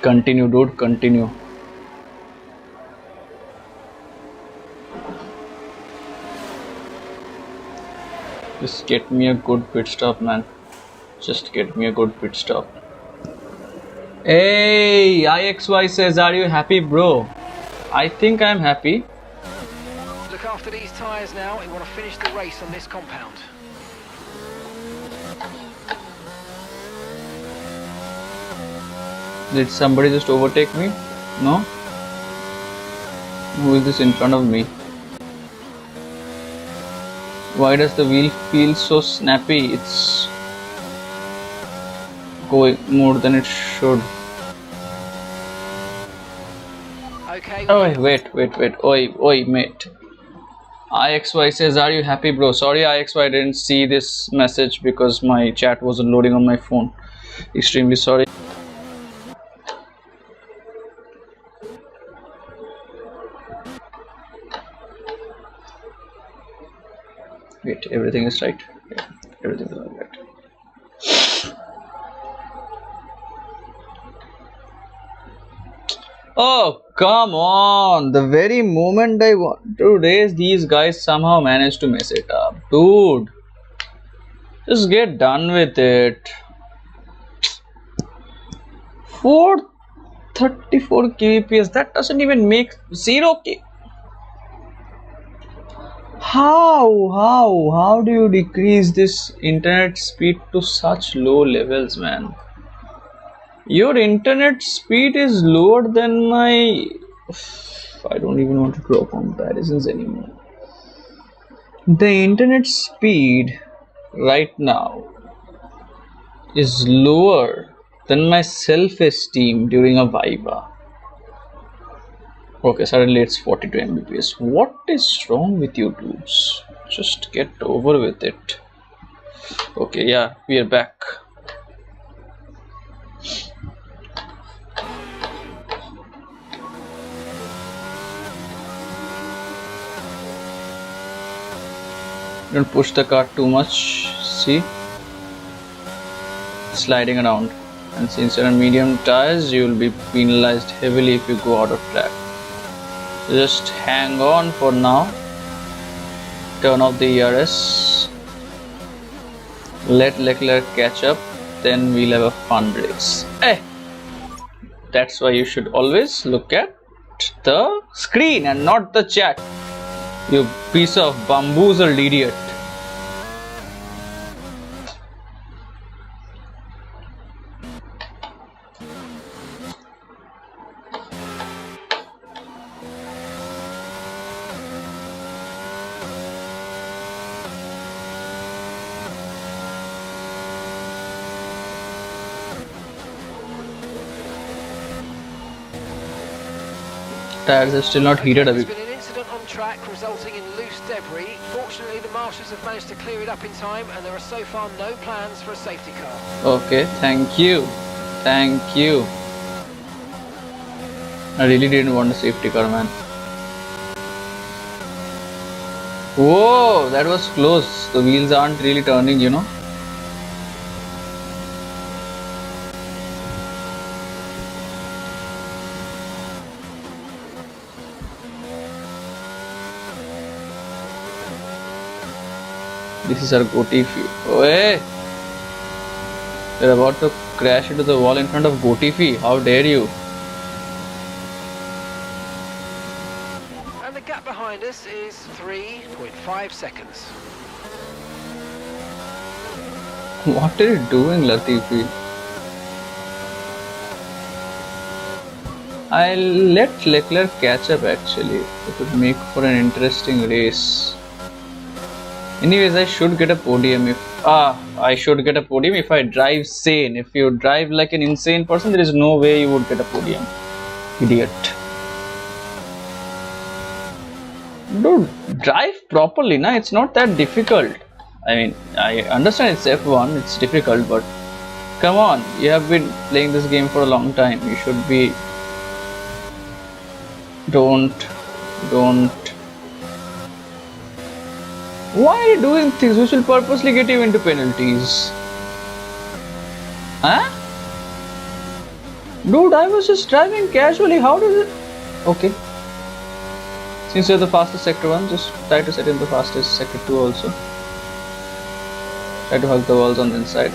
Continue, dude, continue. Just get me a good pit stop, man. Just get me a good pit stop. Hey, IXY says, are you happy, bro? I think I'm happy. Look after these tyres now. You want to finish the race on this compound. Did somebody just overtake me? No? Who is this in front of me? Why does the wheel feel so snappy? It's going more than it should. Okay. Oh, wait. Oi, mate. IXY says, are you happy, bro? Sorry, IXY didn't see this message because my chat wasn't loading on my phone. Extremely sorry. Wait, everything is right. Yeah, everything is all right. Oh, come on. The very moment I want to raise these guys somehow managed to mess it up. Dude, just get done with it. 434 kbps, that doesn't even make 0k. How do you decrease this internet speed to such low levels, man? Your internet speed is lower than my... I don't even want to draw comparisons anymore. The internet speed right now is lower than my self-esteem during a Viva. Okay, suddenly it's 42 Mbps. What is wrong with you dudes? Just get over with it. Okay, yeah, we are back. Don't push the car too much. See? Sliding around. And since you're on medium tires, you will be penalized heavily if you go out of track. Just hang on for now. Turn off the ERS. Let Leclerc catch up. Then we'll have a fun race. That's why you should always look at the screen and not the chat. You piece of bamboozled idiot. Tires are still not heated. There's been an incident on track resulting in loose debris. Fortunately, the marshals have managed to clear it up in time, and there are so far no plans for a safety car. Okay, thank you. Thank you. I really didn't want a safety car, man. Whoa, that was close. The wheels aren't really turning, you know. This is our Gotifi. Oh, hey! You're about to crash into the wall in front of Gotifi. How dare you? And the gap behind us is 3.5 seconds. What are you doing, Latifi? I'll let Leclerc catch up actually. It would make for an interesting race. Anyways, I should get a podium if I drive sane. If you drive like an insane person, there is no way you would get a podium. Idiot. Dude, drive properly, na? It's not that difficult. I mean, I understand it's F1, it's difficult, but come on, you have been playing this game for a long time. You should be... Don't. Why are you doing things which will purposely get you into penalties? Huh? Dude, I was just driving casually. How does it... Okay. Since you're the fastest sector 1, just try to set in the fastest sector 2 also. Try to hug the walls on the inside.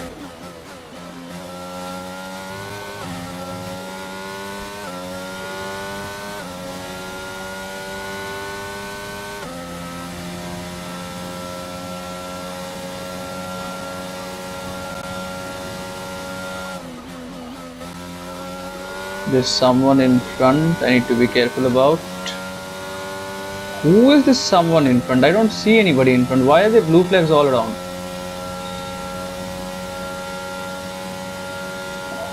There's someone in front I need to be careful about. Who is this someone in front? I don't see anybody in front. Why are there blue flags all around?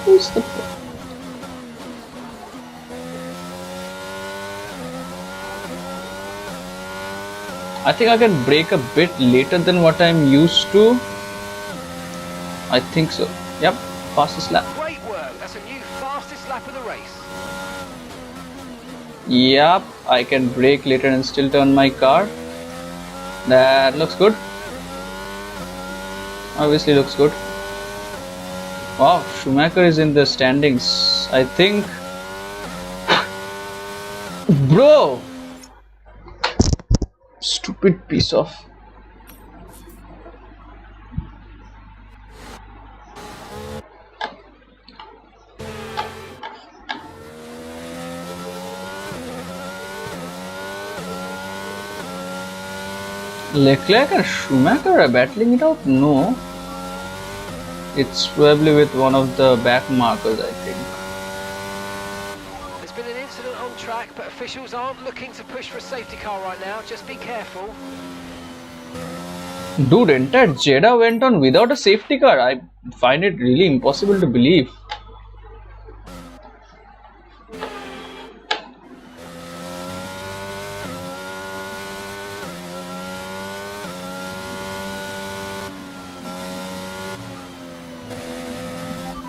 Who's the... I think I can brake a bit later than what I'm used to. I think so. Yep, fastest lap. Great work. That's a new fastest lap of the race. Yep, I can brake later and still turn my car. That looks good. Obviously looks good. Wow, Schumacher is in the standings. I think. Bro! Stupid piece of. Leclerc and Schumacher are battling it out? No. It's probably with one of the back markers, I think. There's been an incident on track, but officials aren't looking to push for a safety car right now. Just be careful. Dude, entire Jeddah went on without a safety car. I find it really impossible to believe.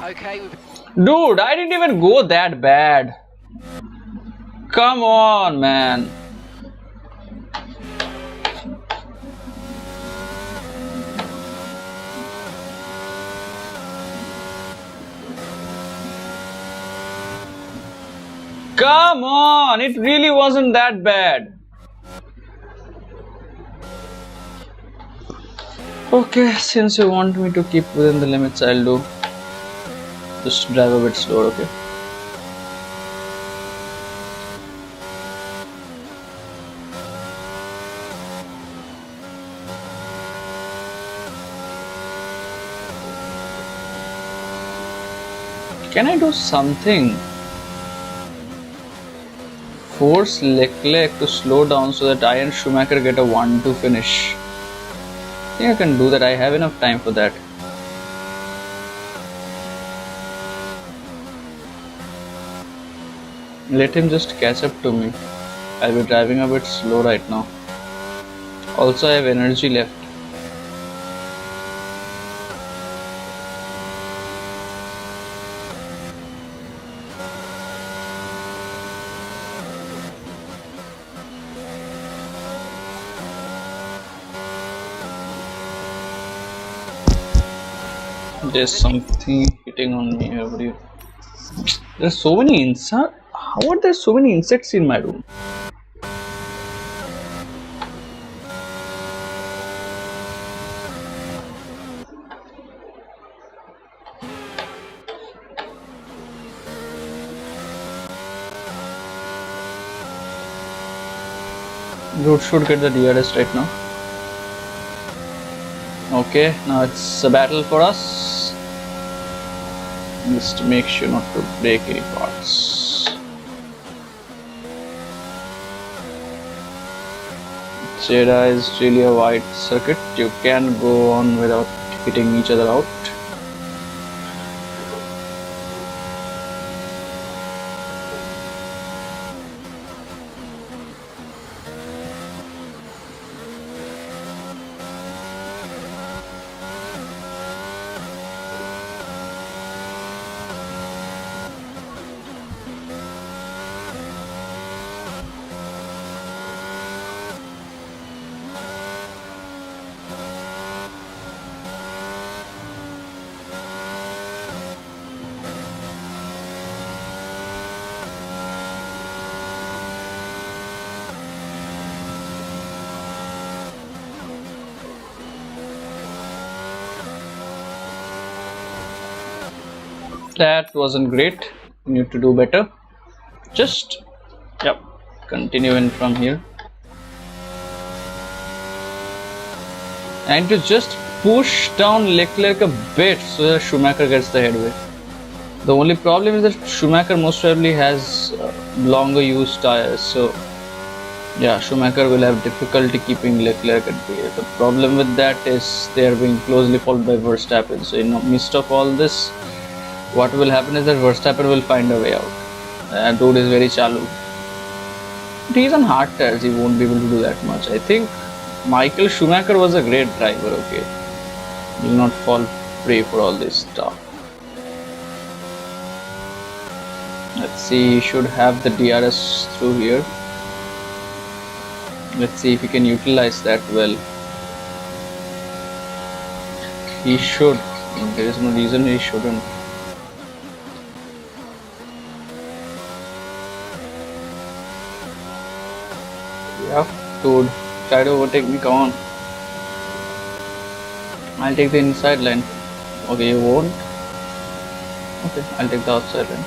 Okay, Dude, I didn't even go that bad. Come on, man. Come on, it really wasn't that bad. Okay, since you want me to keep within the limits, I'll do. Just drive a bit slower, okay? Can I do something? Force Leclerc to slow down so that I and Schumacher get a 1-2 finish. I think I can do that. I have enough time for that. Let him just catch up to me. I'll be driving a bit slow right now. Also, I have energy left. There's something hitting on me over here. There's so many insects. How are there so many insects in my room? Road should get the DRS right now. Okay, now it's a battle for us. Just make sure not to break any parts. Jeddah is really a wide circuit. You can go on without hitting each other out. That wasn't great. You need to do better. Just, yep, continue in from here. And to just push down Leclerc a bit so that Schumacher gets the headway. The only problem is that Schumacher most probably has longer used tires, so yeah, Schumacher will have difficulty keeping Leclerc at bay. The problem with that is they are being closely followed by Verstappen. So in the midst of all this, what will happen is that Verstappen will find a way out. Dude is very chalu. But he's on hard tires, he won't be able to do that much. I think Michael Schumacher was a great driver, okay. Will not fall prey for all this stuff. Let's see, he should have the DRS through here. Let's see if he can utilize that well. He should. There is no reason he shouldn't. Yeah, dude, try to overtake me, come on. I'll take the inside line. Okay, you won't? Okay, I'll take the outside line.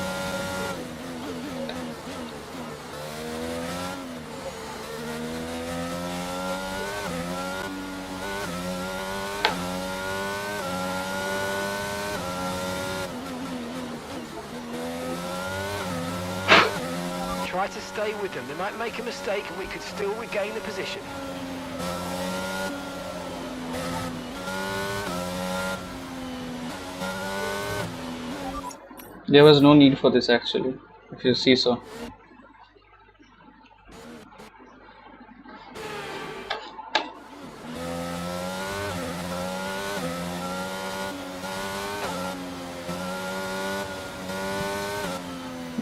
Try to stay with them. They might make a mistake and we could still regain the position. There was no need for this actually, if you see so.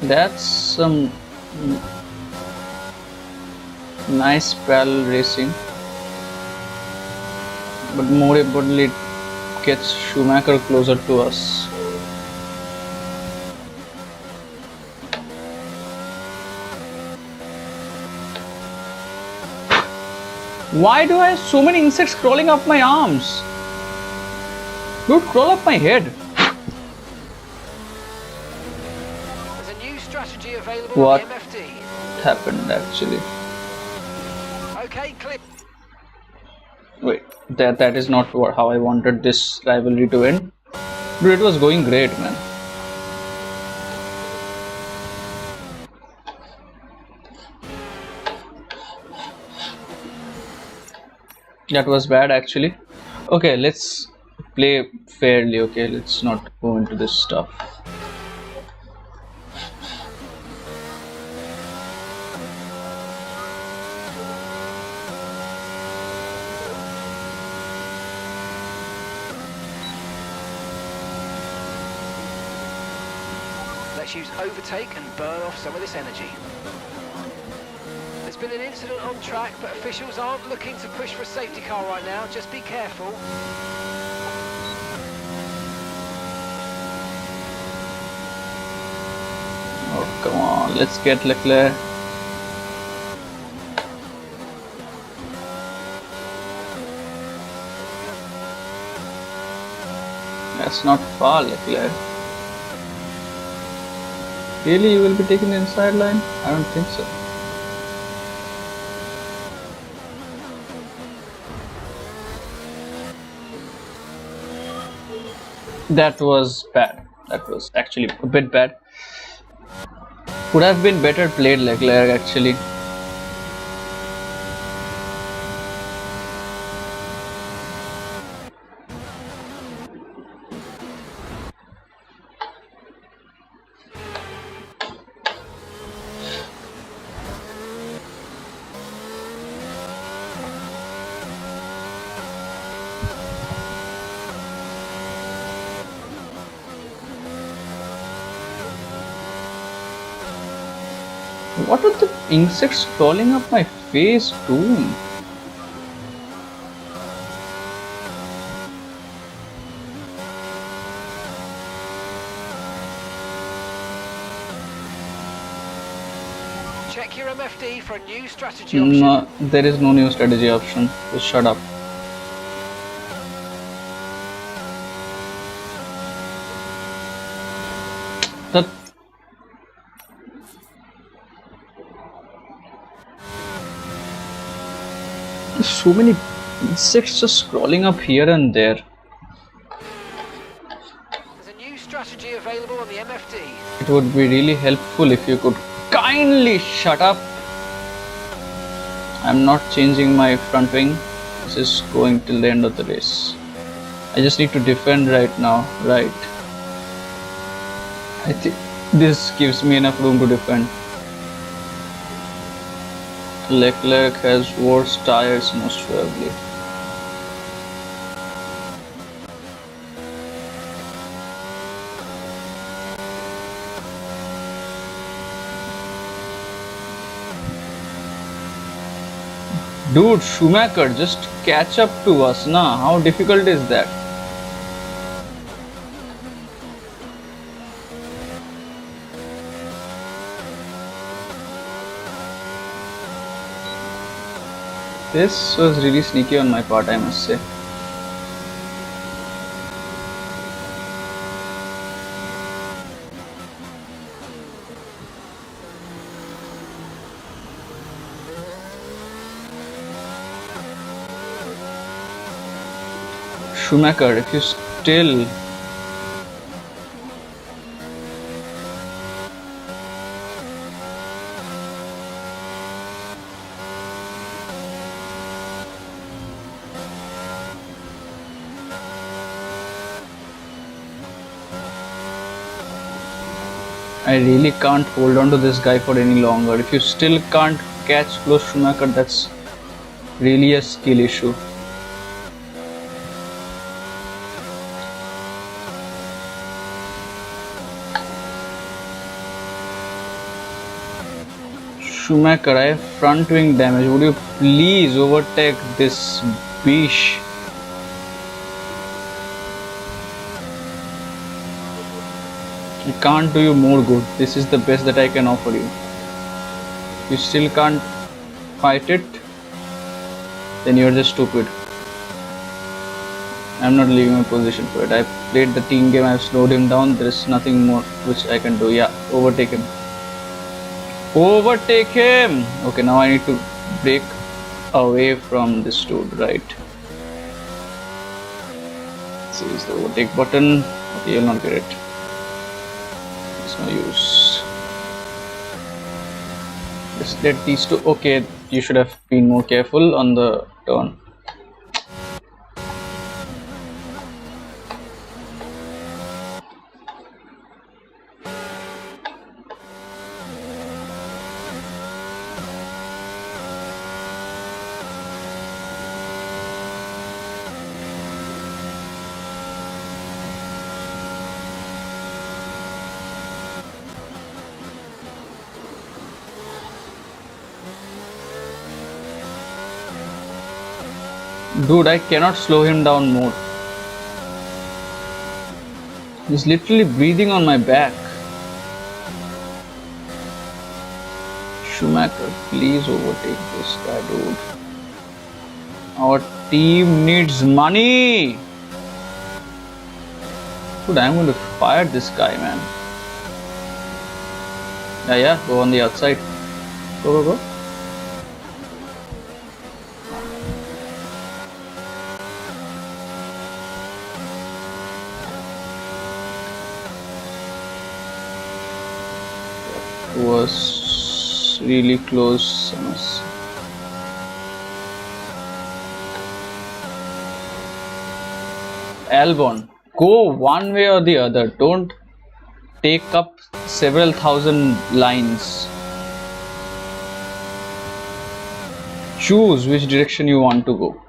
That's some nice parallel racing, but more importantly it gets Schumacher closer to us. Why do I have so many insects crawling up my arms? Dude, crawl up my head. There's a new strategy available What on the MFD. happened actually? Okay, clear. Wait, that is not how I wanted this rivalry to end. Dude, it was going great, man. That was bad actually. Okay, let's play fairly, okay? Let's not go into this stuff. Let's use overtake and burn off some of this energy. There's been an incident on track, but officials aren't looking to push for a safety car right now. Just be careful. Oh, come on, let's get Leclerc. That's not far, Leclerc. Really, you will be taking the inside line? I don't think so. That was bad. That was actually a bit bad. Could have been better played, Leclerc, actually. What are the insects crawling up my face doing? Check your MFD for a new strategy option. No, there is no new strategy option. Just shut up. That so many insects just crawling up here and there. There's a new strategy available on the MFD. It would be really helpful if you could kindly shut up. I'm not changing my front wing. This is going till the end of the race. I just need to defend right now. Right. I think this gives me enough room to defend. Leclerc has worse tires most probably. Dude, Schumacher, just catch up to us, na? How difficult is that? This was really sneaky on my part, I must say. Schumacher, if you still I really can't hold on to this guy for any longer. If you still can't catch close Schumacher, that's really a skill issue. Schumacher, I have front wing damage. Would you please overtake this beast? I can't do you more good. This is the best that I can offer you. You still can't fight it, then you're just stupid. I'm not leaving my position for it. I played the team game, I've slowed him down. There's nothing more which I can do. Yeah, overtake him. Overtake him! Okay, now I need to break away from this dude, right? This is the overtake button. Okay, you'll not get it. It's no use. Just let these two. Okay, you should have been more careful on the turn. Dude, I cannot slow him down more. He's literally breathing on my back. Schumacher, please overtake this guy, dude. Our team needs money. Dude, I'm going to fire this guy, man. Yeah, go on the outside. Go. Was really close. Albon, go one way or the other. Don't take up several thousand lines. Choose which direction you want to go.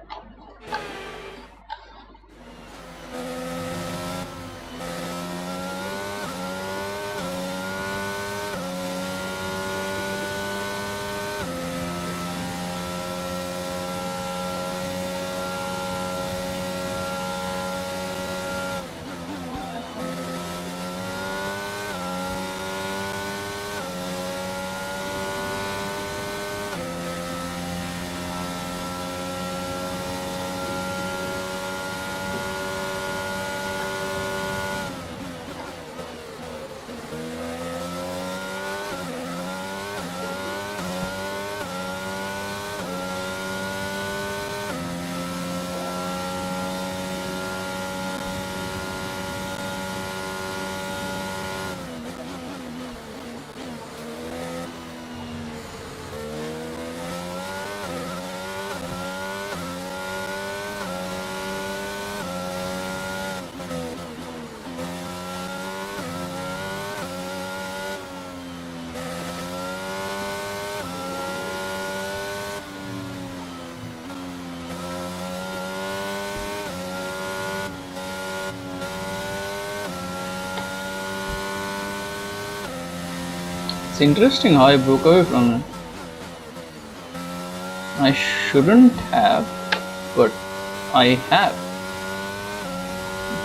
It's interesting how I broke away from it. I shouldn't have, but I have.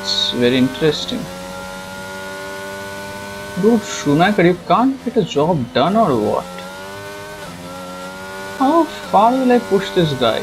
It's very interesting. Dude, Schumacher, you can't get a job done or what? How far will I push this guy?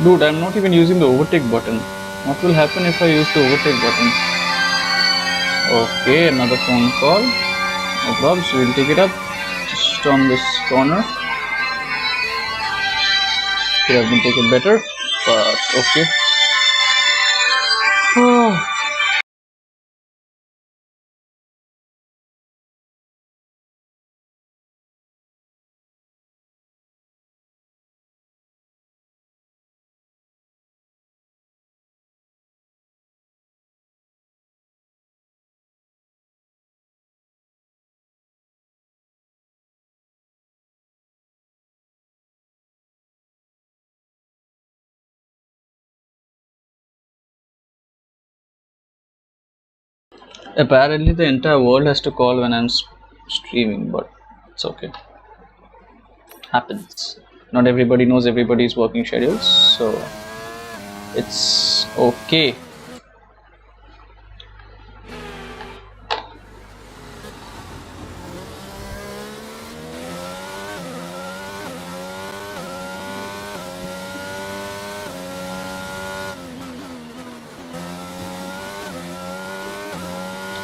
Dude, I'm not even using the overtake button. What will happen if I use the overtake button? Okay, another phone call. No problem, so we'll take it up. Just on this corner. Could have been taken better, but okay. Apparently, the entire world has to call when I'm streaming, but it's okay. Happens. Not everybody knows everybody's working schedules, so it's okay.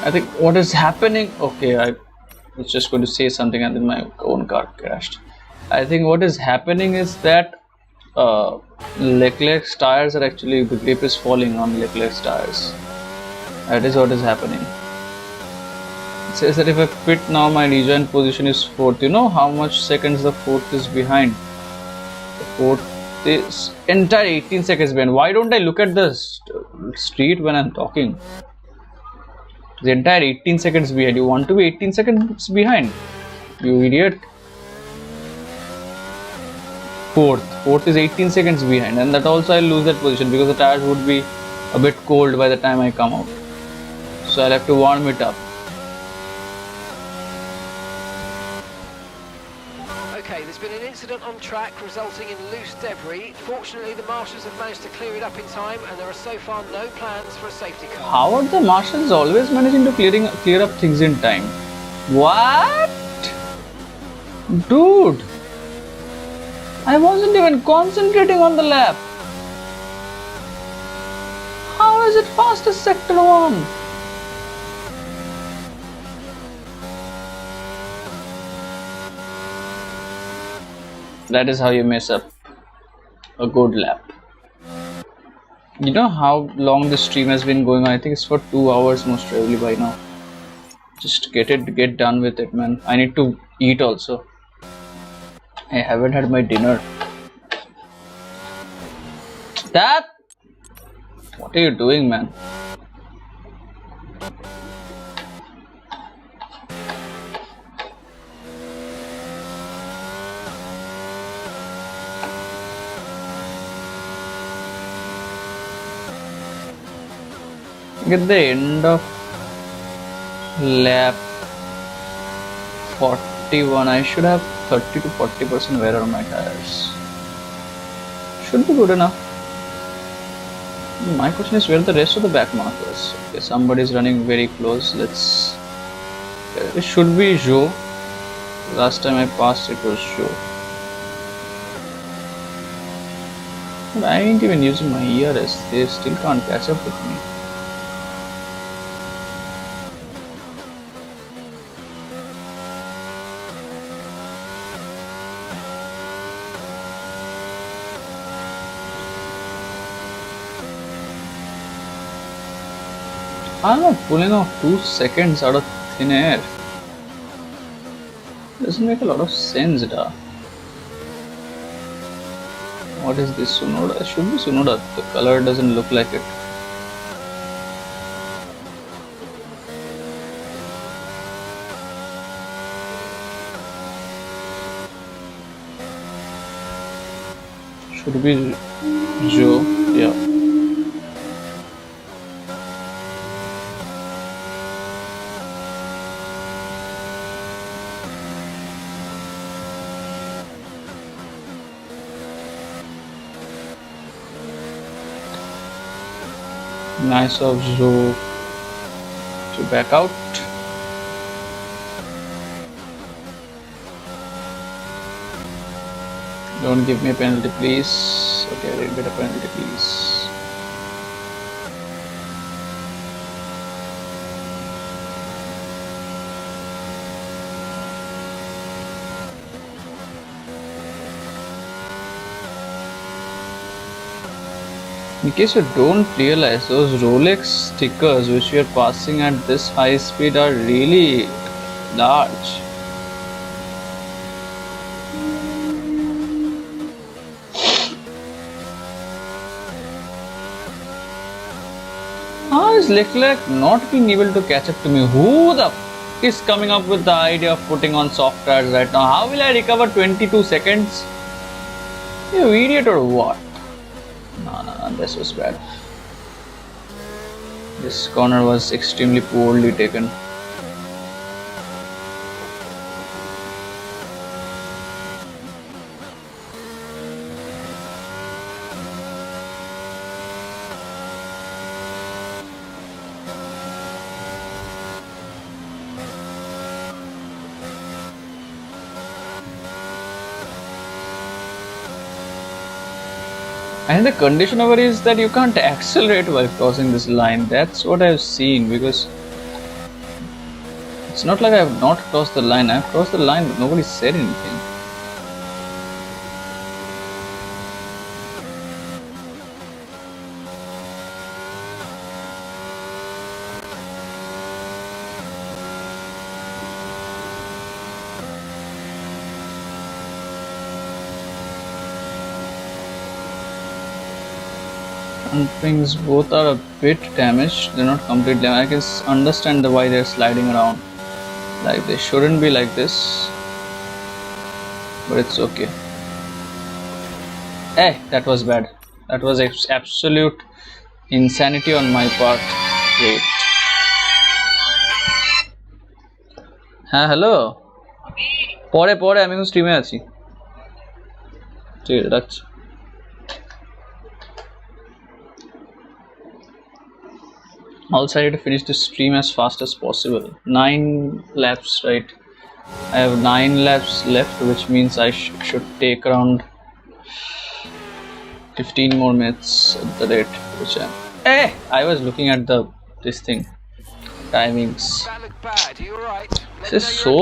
I think what is happening. Okay, I was just going to say something and then my own car crashed. I think what is happening is that Leclerc's tires are actually, the grip is falling on Leclerc's tires. That is what is happening. It says that if I quit now, my rejoin position is 4th. You know how much seconds the 4th is behind? The 4th is entire 18 seconds behind. Why don't I look at the street when I'm talking? The entire 18 seconds behind. You want to be 18 seconds behind? You idiot. Fourth is 18 seconds behind, and that also I'll lose that position because the tires would be a bit cold by the time I come out. So I'll have to warm it up. Okay, there's been an incident on track resulting in loose debris. Fortunately, the marshals have managed to clear it up in time, and there are so far no plans for a safety car. How are the marshals always managing to clear up things in time? What? Dude, I wasn't even concentrating on the lap. How is it fastest sector 1? That is how you mess up a good lap. You know how long this stream has been going on? I think it's for 2 hours most probably by now. Just get done with it, man. I need to eat also. I haven't had my dinner. What are you doing, man? At the end of lap 41, I should have 30 to 40% wear on my tires. Should be good enough. My question is, where are the rest of the back markers? Okay, somebody is running very close. It should be Joe. Last time I passed it was Joe. But I ain't even using my ERS. They still can't catch up with me. I'm not pulling off 2 seconds out of thin air. Doesn't make a lot of sense, da. What is this Sunoda? It should be Sunoda. The color doesn't look like it. Should be Joe. Yeah. Nice of Joe to back out. Don't give me a penalty, please. Okay, I didn't get a penalty, please. In case you don't realize, those Rolex stickers which we are passing at this high speed are really large. How is Leclerc not being able to catch up to me? Who the f is coming up with the idea of putting on soft tires right now? How will I recover 22 seconds? You idiot or what? No, this was bad. This corner was extremely poorly taken. And the condition over is that you can't accelerate while crossing this line. That's what I've seen, because it's not like I have not crossed the line. I've crossed the line, but nobody said anything. Front wings both are a bit damaged. They're not completely. I can understand why they're sliding around. Like, they shouldn't be like this, but it's okay. Hey, that was bad. That was absolute insanity on my part. Wait. হ্যাঁ hello, পরে পরে আমি এখন স্ট্রিমে আছি। ঠিক আছে, রাখছি। Also, I need to finish this stream as fast as possible. 9 laps, right? I have 9 laps left, which means I should take around 15 more minutes at the rate which I'm. Hey, I was looking at this thing, timings. That looked bad. Are you alright? This is so.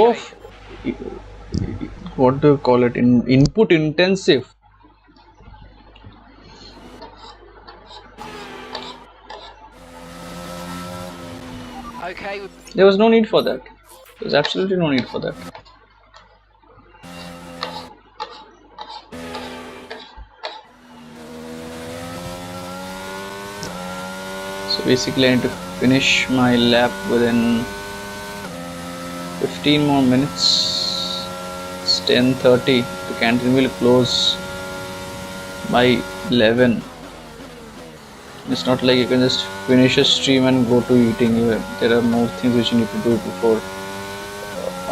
What do you call it? Input intensive. Okay. There was no need for that. There was absolutely no need for that. So basically I need to finish my lap within 15 more minutes. It's 10:30. The canteen will close by 11. It's not like you can just finish a stream and go to eating. There are more things which you need to do before,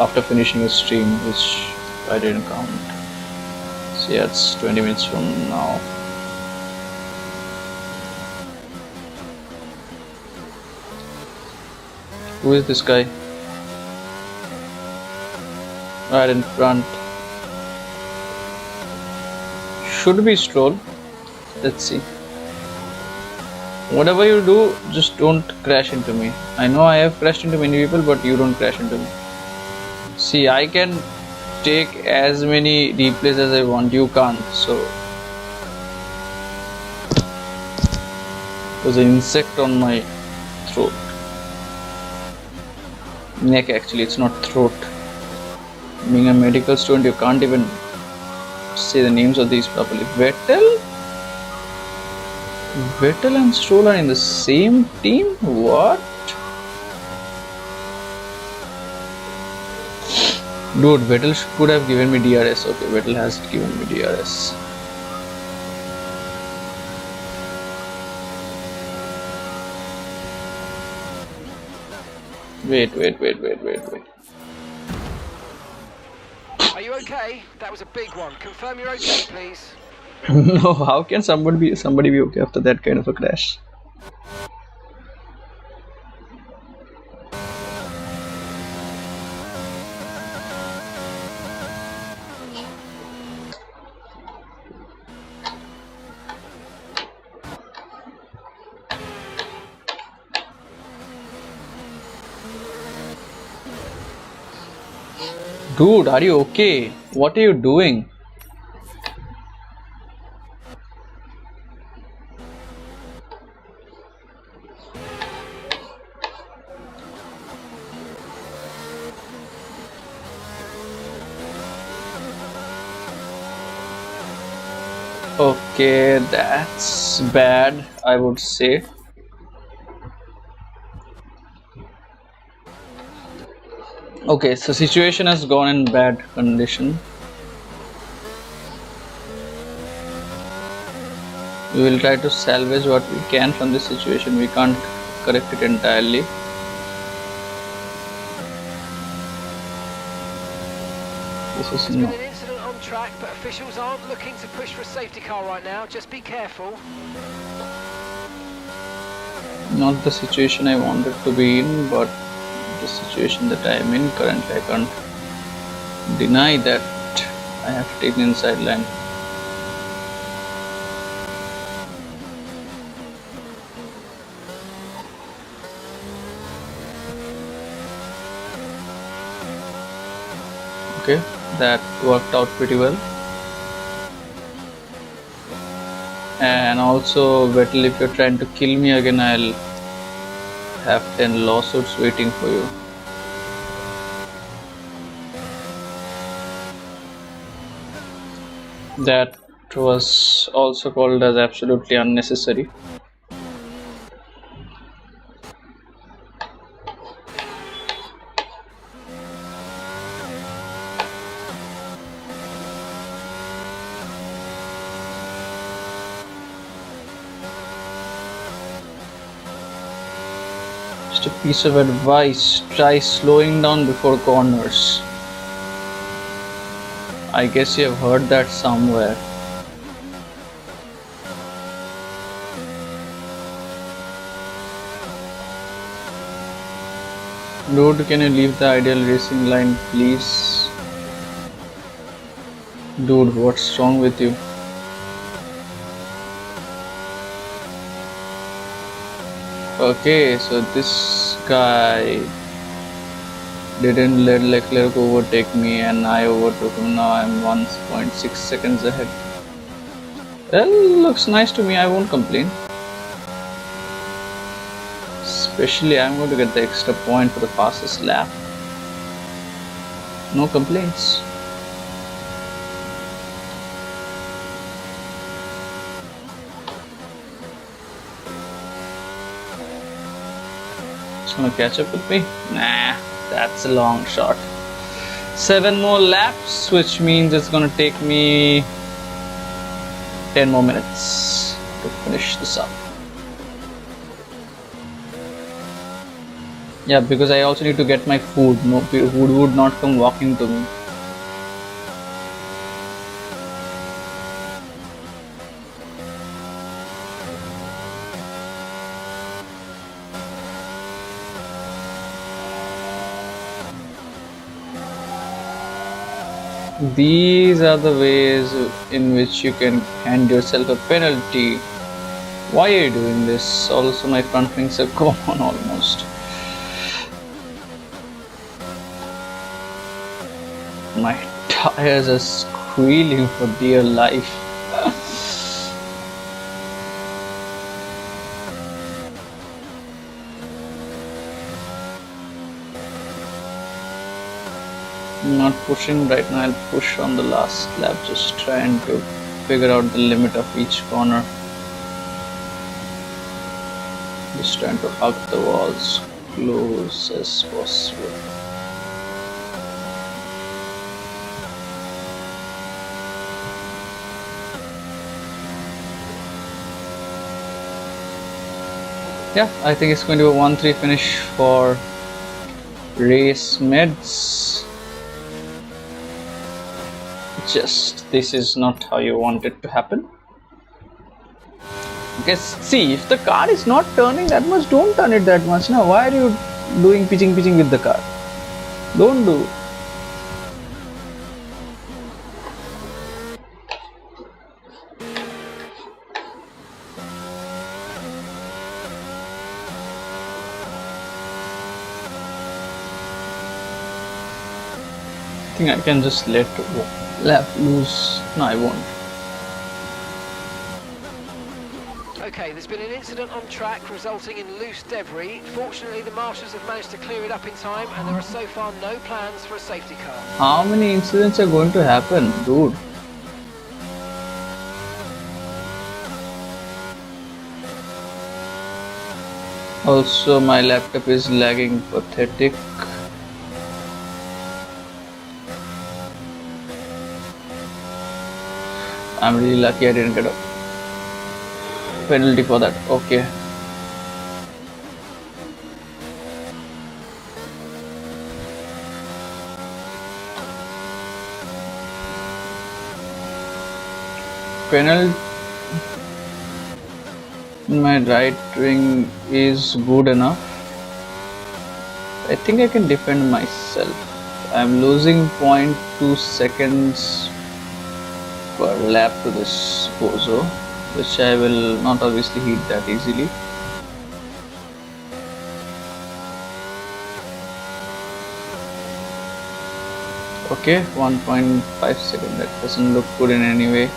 after finishing a stream, which I didn't count. So yeah, it's 20 minutes from now. Who is this guy? Right in front. Should be Stroll. Let's see. Whatever you do, just don't crash into me. I know I have crashed into many people, but you don't crash into me. See, I can take as many replays as I want. You can't. So there's an insect on my throat. Neck actually, it's not throat. Being a medical student, you can't even say the names of these properly. Vettel and Stroll are in the same team? What? Dude, Vettel could have given me DRS. Okay, Vettel has given me DRS. Wait. Are you okay? That was a big one. Confirm you're okay, please. No, how can somebody be okay after that kind of a crash? Dude, are you okay? What are you doing? Okay, that's bad, I would say. Okay, so situation has gone in bad condition. We will try to salvage what we can from this situation. We can't correct it entirely. This is There's been an incident on track, but officials aren't looking to push for a safety car right now. Just be careful. not the situation I wanted to be in, but the situation that I am in currently. I can't deny that I have to take the inside line. Okay, that worked out pretty well. And also, Vettel, if you're trying to kill me again, I'll have 10 lawsuits waiting for you. That was also called as absolutely unnecessary. Just a piece of advice, try slowing down before corners. I guess you have heard that somewhere. Dude, can you leave the ideal racing line, please? Dude, what's wrong with you? Okay, so this guy didn't let Leclerc overtake me and I overtook him. Now I'm 1.6 seconds ahead. Well, looks nice to me, I won't complain. Especially I'm going to get the extra point for the fastest lap. No complaints. It's gonna catch up with me? Nah, that's a long shot. 7 more laps, which means it's gonna take me 10 more minutes to finish this up. Yeah, because I also need to get my food. No food would not come walking to me. These are the ways in which you can hand yourself a penalty. Why are you doing this? Also, my front wings are gone almost. My tires are squealing for dear life. not pushing right now. I'll push on the last lap, just trying to figure out the limit of each corner. Just trying to hug the walls close as possible. Yeah, I think it's going to be a 1-3 finish for race meds. Just this is not how you want it to happen. Because see, if the car is not turning that much, don't turn it that much. Now, why are you doing pitching with the car? Don't do. I think I can just let lap loose. No, I won't. Okay, there's been an incident on track resulting in loose debris. Fortunately, the marshals have managed to clear it up in time, and there are so far no plans for a safety car. How many incidents are going to happen, dude? Also, my laptop is lagging pathetic. I'm really lucky I didn't get a penalty for that. Okay. Penalty. My right wing is good enough. I think I can defend myself. I'm losing 0.2 seconds per lap to this bozo, which I will not obviously hit that easily. Okay, 1.5 seconds. That doesn't look good in any way.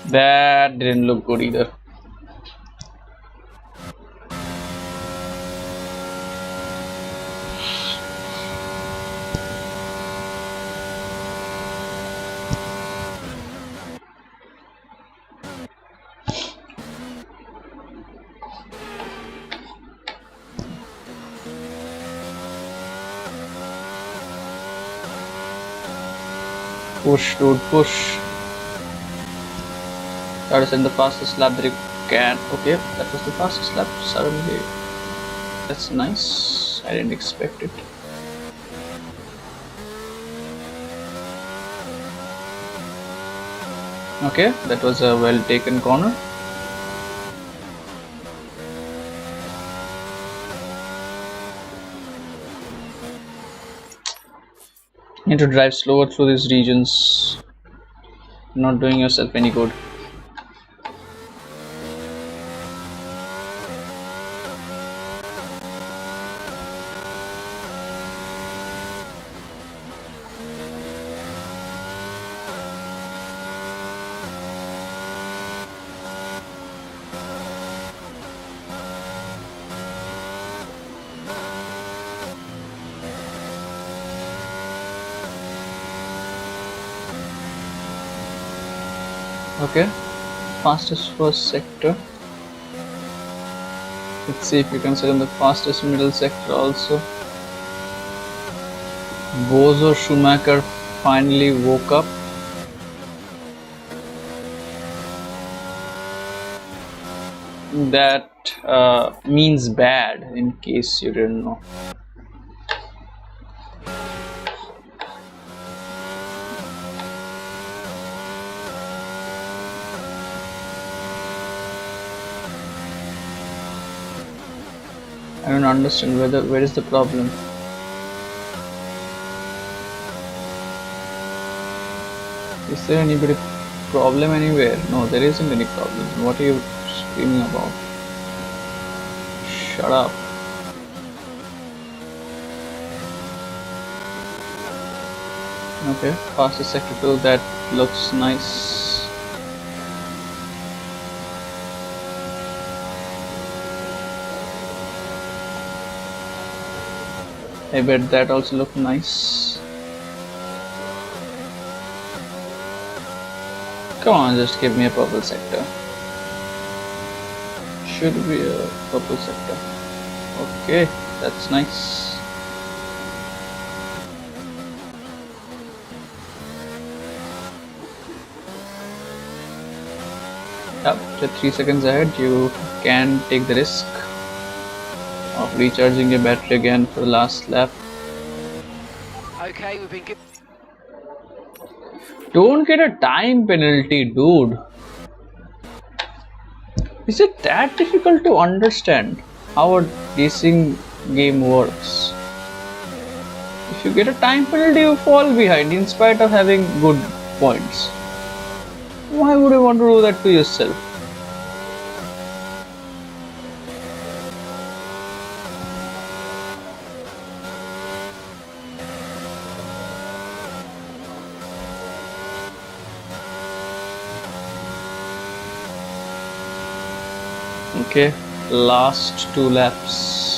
That didn't look good either. Push, dude, push. That is in the fastest lap that you can. Okay, that was the fastest lap suddenly. That's nice. I didn't expect it. Okay, that was a well taken corner. You need to drive slower through these regions. You're not doing yourself any good. Okay, fastest first sector. Let's see if you can sit in the fastest middle sector also. Bozo Schumacher finally woke up. That means bad, in case you didn't know. I don't understand where is the problem. Is there anybody problem anywhere? No, there isn't any problem. What are you screaming about? Shut up. Okay, fastest sector 2, that looks nice. I bet that also looked nice. Come on, just give me a purple sector. Should be a purple sector. Okay, that's nice. Yep, just 3 seconds ahead, you can take the risk of recharging your battery again for the last lap. Okay, we've been good. Don't get a time penalty, dude. Is it that difficult to understand how a racing game works? If you get a time penalty, you fall behind in spite of having good points. Why would you want to do that to yourself? Okay, last 2 laps.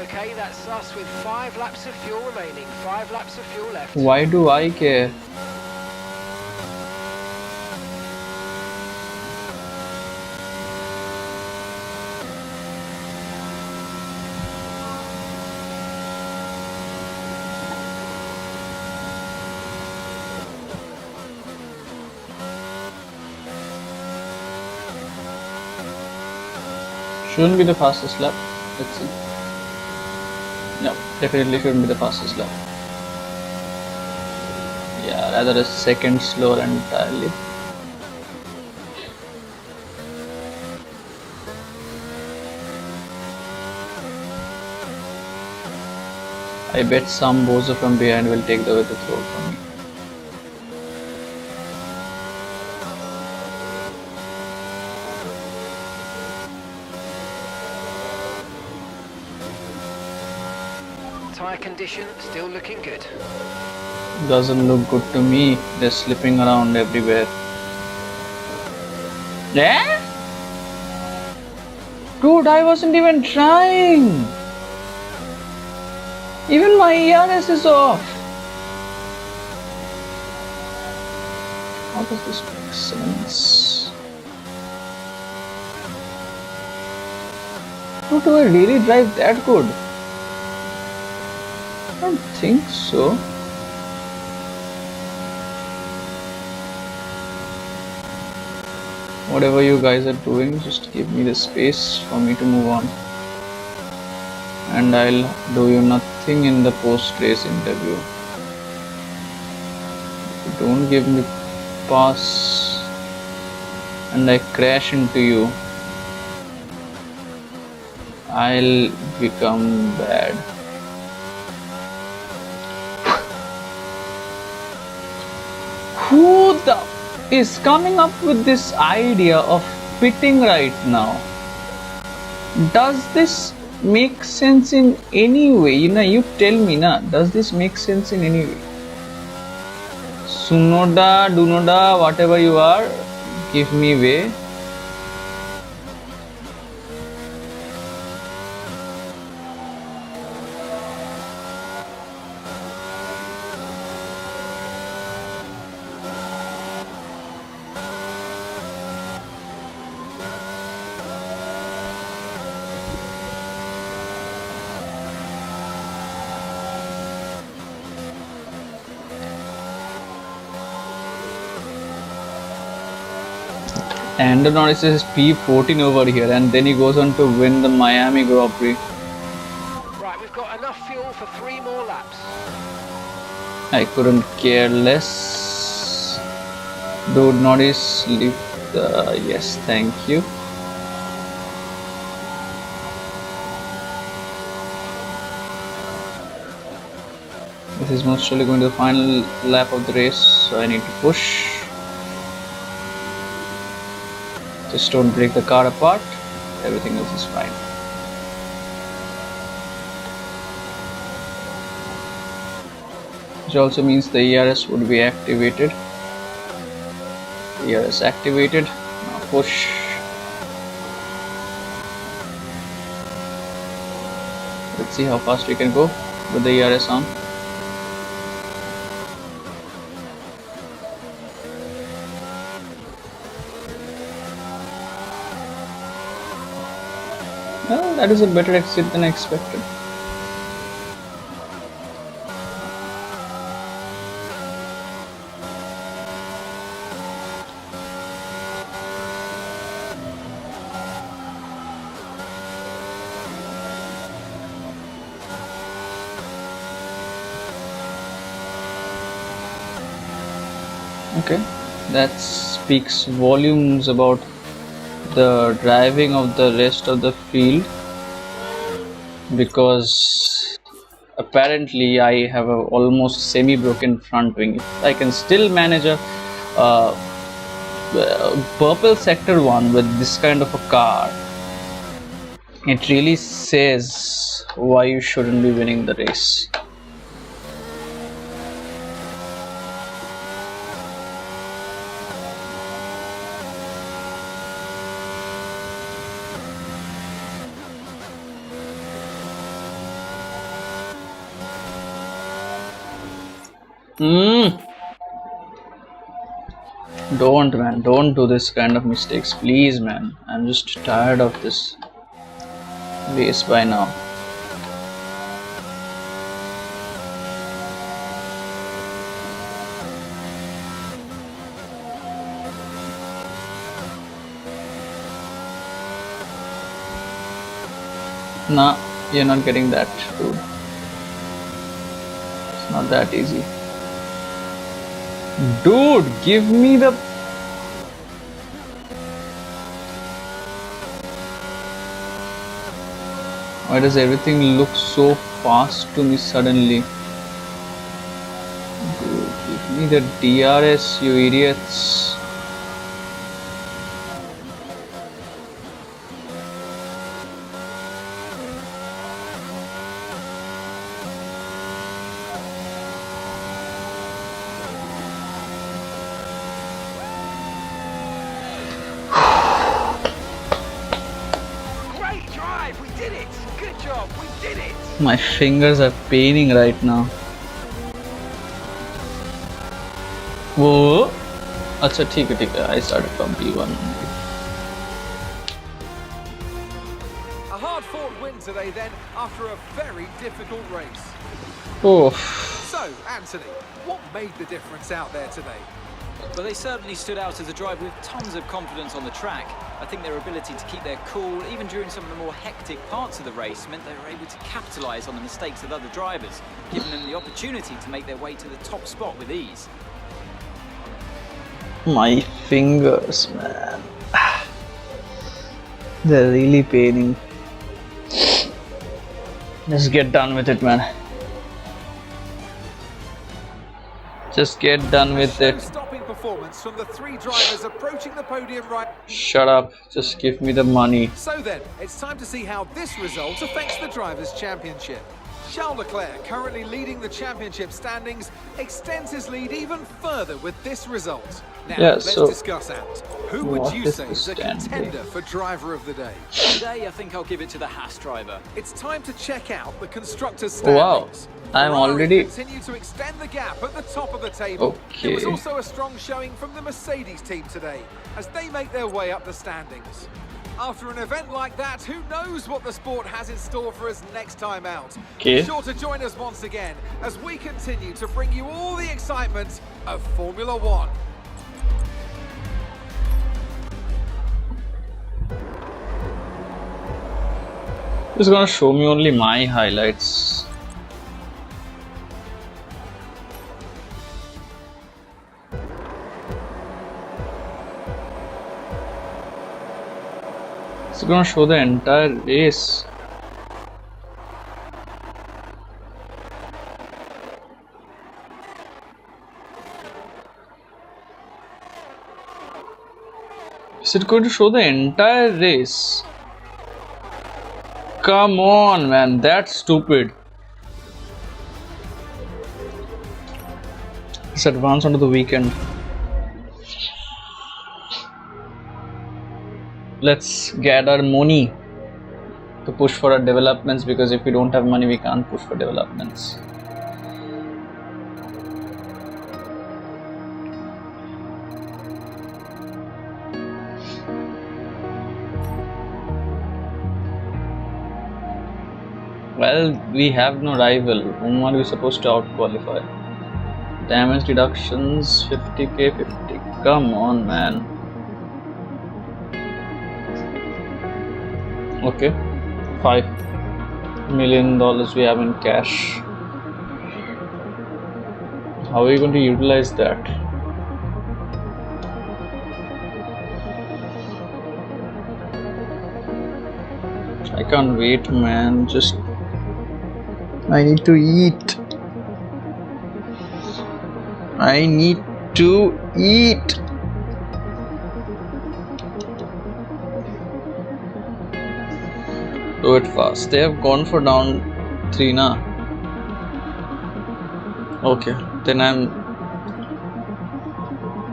Okay, that's us with 5 laps of fuel remaining. 5 laps of fuel left. Why do I care? Shouldn't be the fastest lap. Let's see. No, definitely shouldn't be the fastest lap. Yeah, rather a second slower entirely. I bet some bozo from behind will take the way to throw from me. Tyre condition still looking good. Doesn't look good to me. They're slipping around everywhere. Yeah? Dude, I wasn't even trying. Even my ERS is off. How does this make sense? Dude, do I really drive that good? I don't think so. Whatever you guys are doing, just give me the space for me to move on. And I'll do you nothing in the post-race interview. If you don't give me pass and I crash into you, I'll become bad. Who the is coming up with this idea of pitting right now? Does this make sense in any way? You tell me, does this make sense in any way? Sunoda, Dunoda, whatever you are, give me way. And Norris is P14 over here, and then he goes on to win the Miami Grand Prix. Right, we've got enough fuel for 3 more laps. I couldn't care less. Dude, Norris, leave the... Yes, thank you. This is most surely going to the final lap of the race, so I need to push. Just don't break the car apart. Everything else is fine. Which also means the ERS would be activated. ERS activated. Now push. Let's see how fast we can go with the ERS on. Well, that is a better exit than expected. Okay, that speaks volumes about the driving of the rest of the field, because apparently I have a almost semi-broken front wing. If I can still manage a purple sector one with this kind of a car, it really says why you shouldn't be winning the race. Don't, man, don't do this kind of mistakes, please, man. I'm just tired of this race by now. Nah, you're not getting that, dude. It's not that easy. Dude, give me the... Why does everything look so fast to me suddenly? Dude, give me the DRS, you idiots. My fingers are paining right now. Whoa! अच्छा ठीक है. I started from P1. A hard-fought win today then, after a very difficult race. Oh. So, Anthony, what made the difference out there today? Well, they certainly stood out as a driver with tons of confidence on the track. I think their ability to keep their cool, even during some of the more hectic parts of the race, meant they were able to capitalise on the mistakes of other drivers, giving them the opportunity to make their way to the top spot with ease. My fingers, man. They're really paining. Just get done with it, man. Just get done with it. Stopping performance from the three drivers approaching the podium right. Shut up. Just give me the money. So then, it's time to see how this result affects the Drivers' Championship. Charles Leclerc, currently leading the championship standings, extends his lead even further with this result. Now, let's discuss out. Who would you say is a contender for driver of the day? Today, I think I'll give it to the Haas driver. It's time to check out the constructors' standings. Wow. I'm already... continue to extend the gap at the top of the table. Okay. There was also a strong showing from the Mercedes team today, as they make their way up the standings. After an event like that, who knows what the sport has in store for us next time out? Okay. Be sure to join us once again, as we continue to bring you all the excitement of Formula One. It's gonna show me only my highlights. It's gonna show the entire race. Is it going to show the entire race? Come on, man, that's stupid. Let's advance onto the weekend. Let's get our money to push for our developments, because if we don't have money, we can't push for developments. Well, we have no rival. Whom are we supposed to out-qualify? Damage deductions 50k 50. Come on, man. Okay, $5 million we have in cash. How are you going to utilize that? I can't wait, man. I need to eat. I need to eat. Do it fast. They have gone for down 3 na. Okay, then I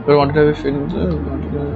wanted to have a feeling.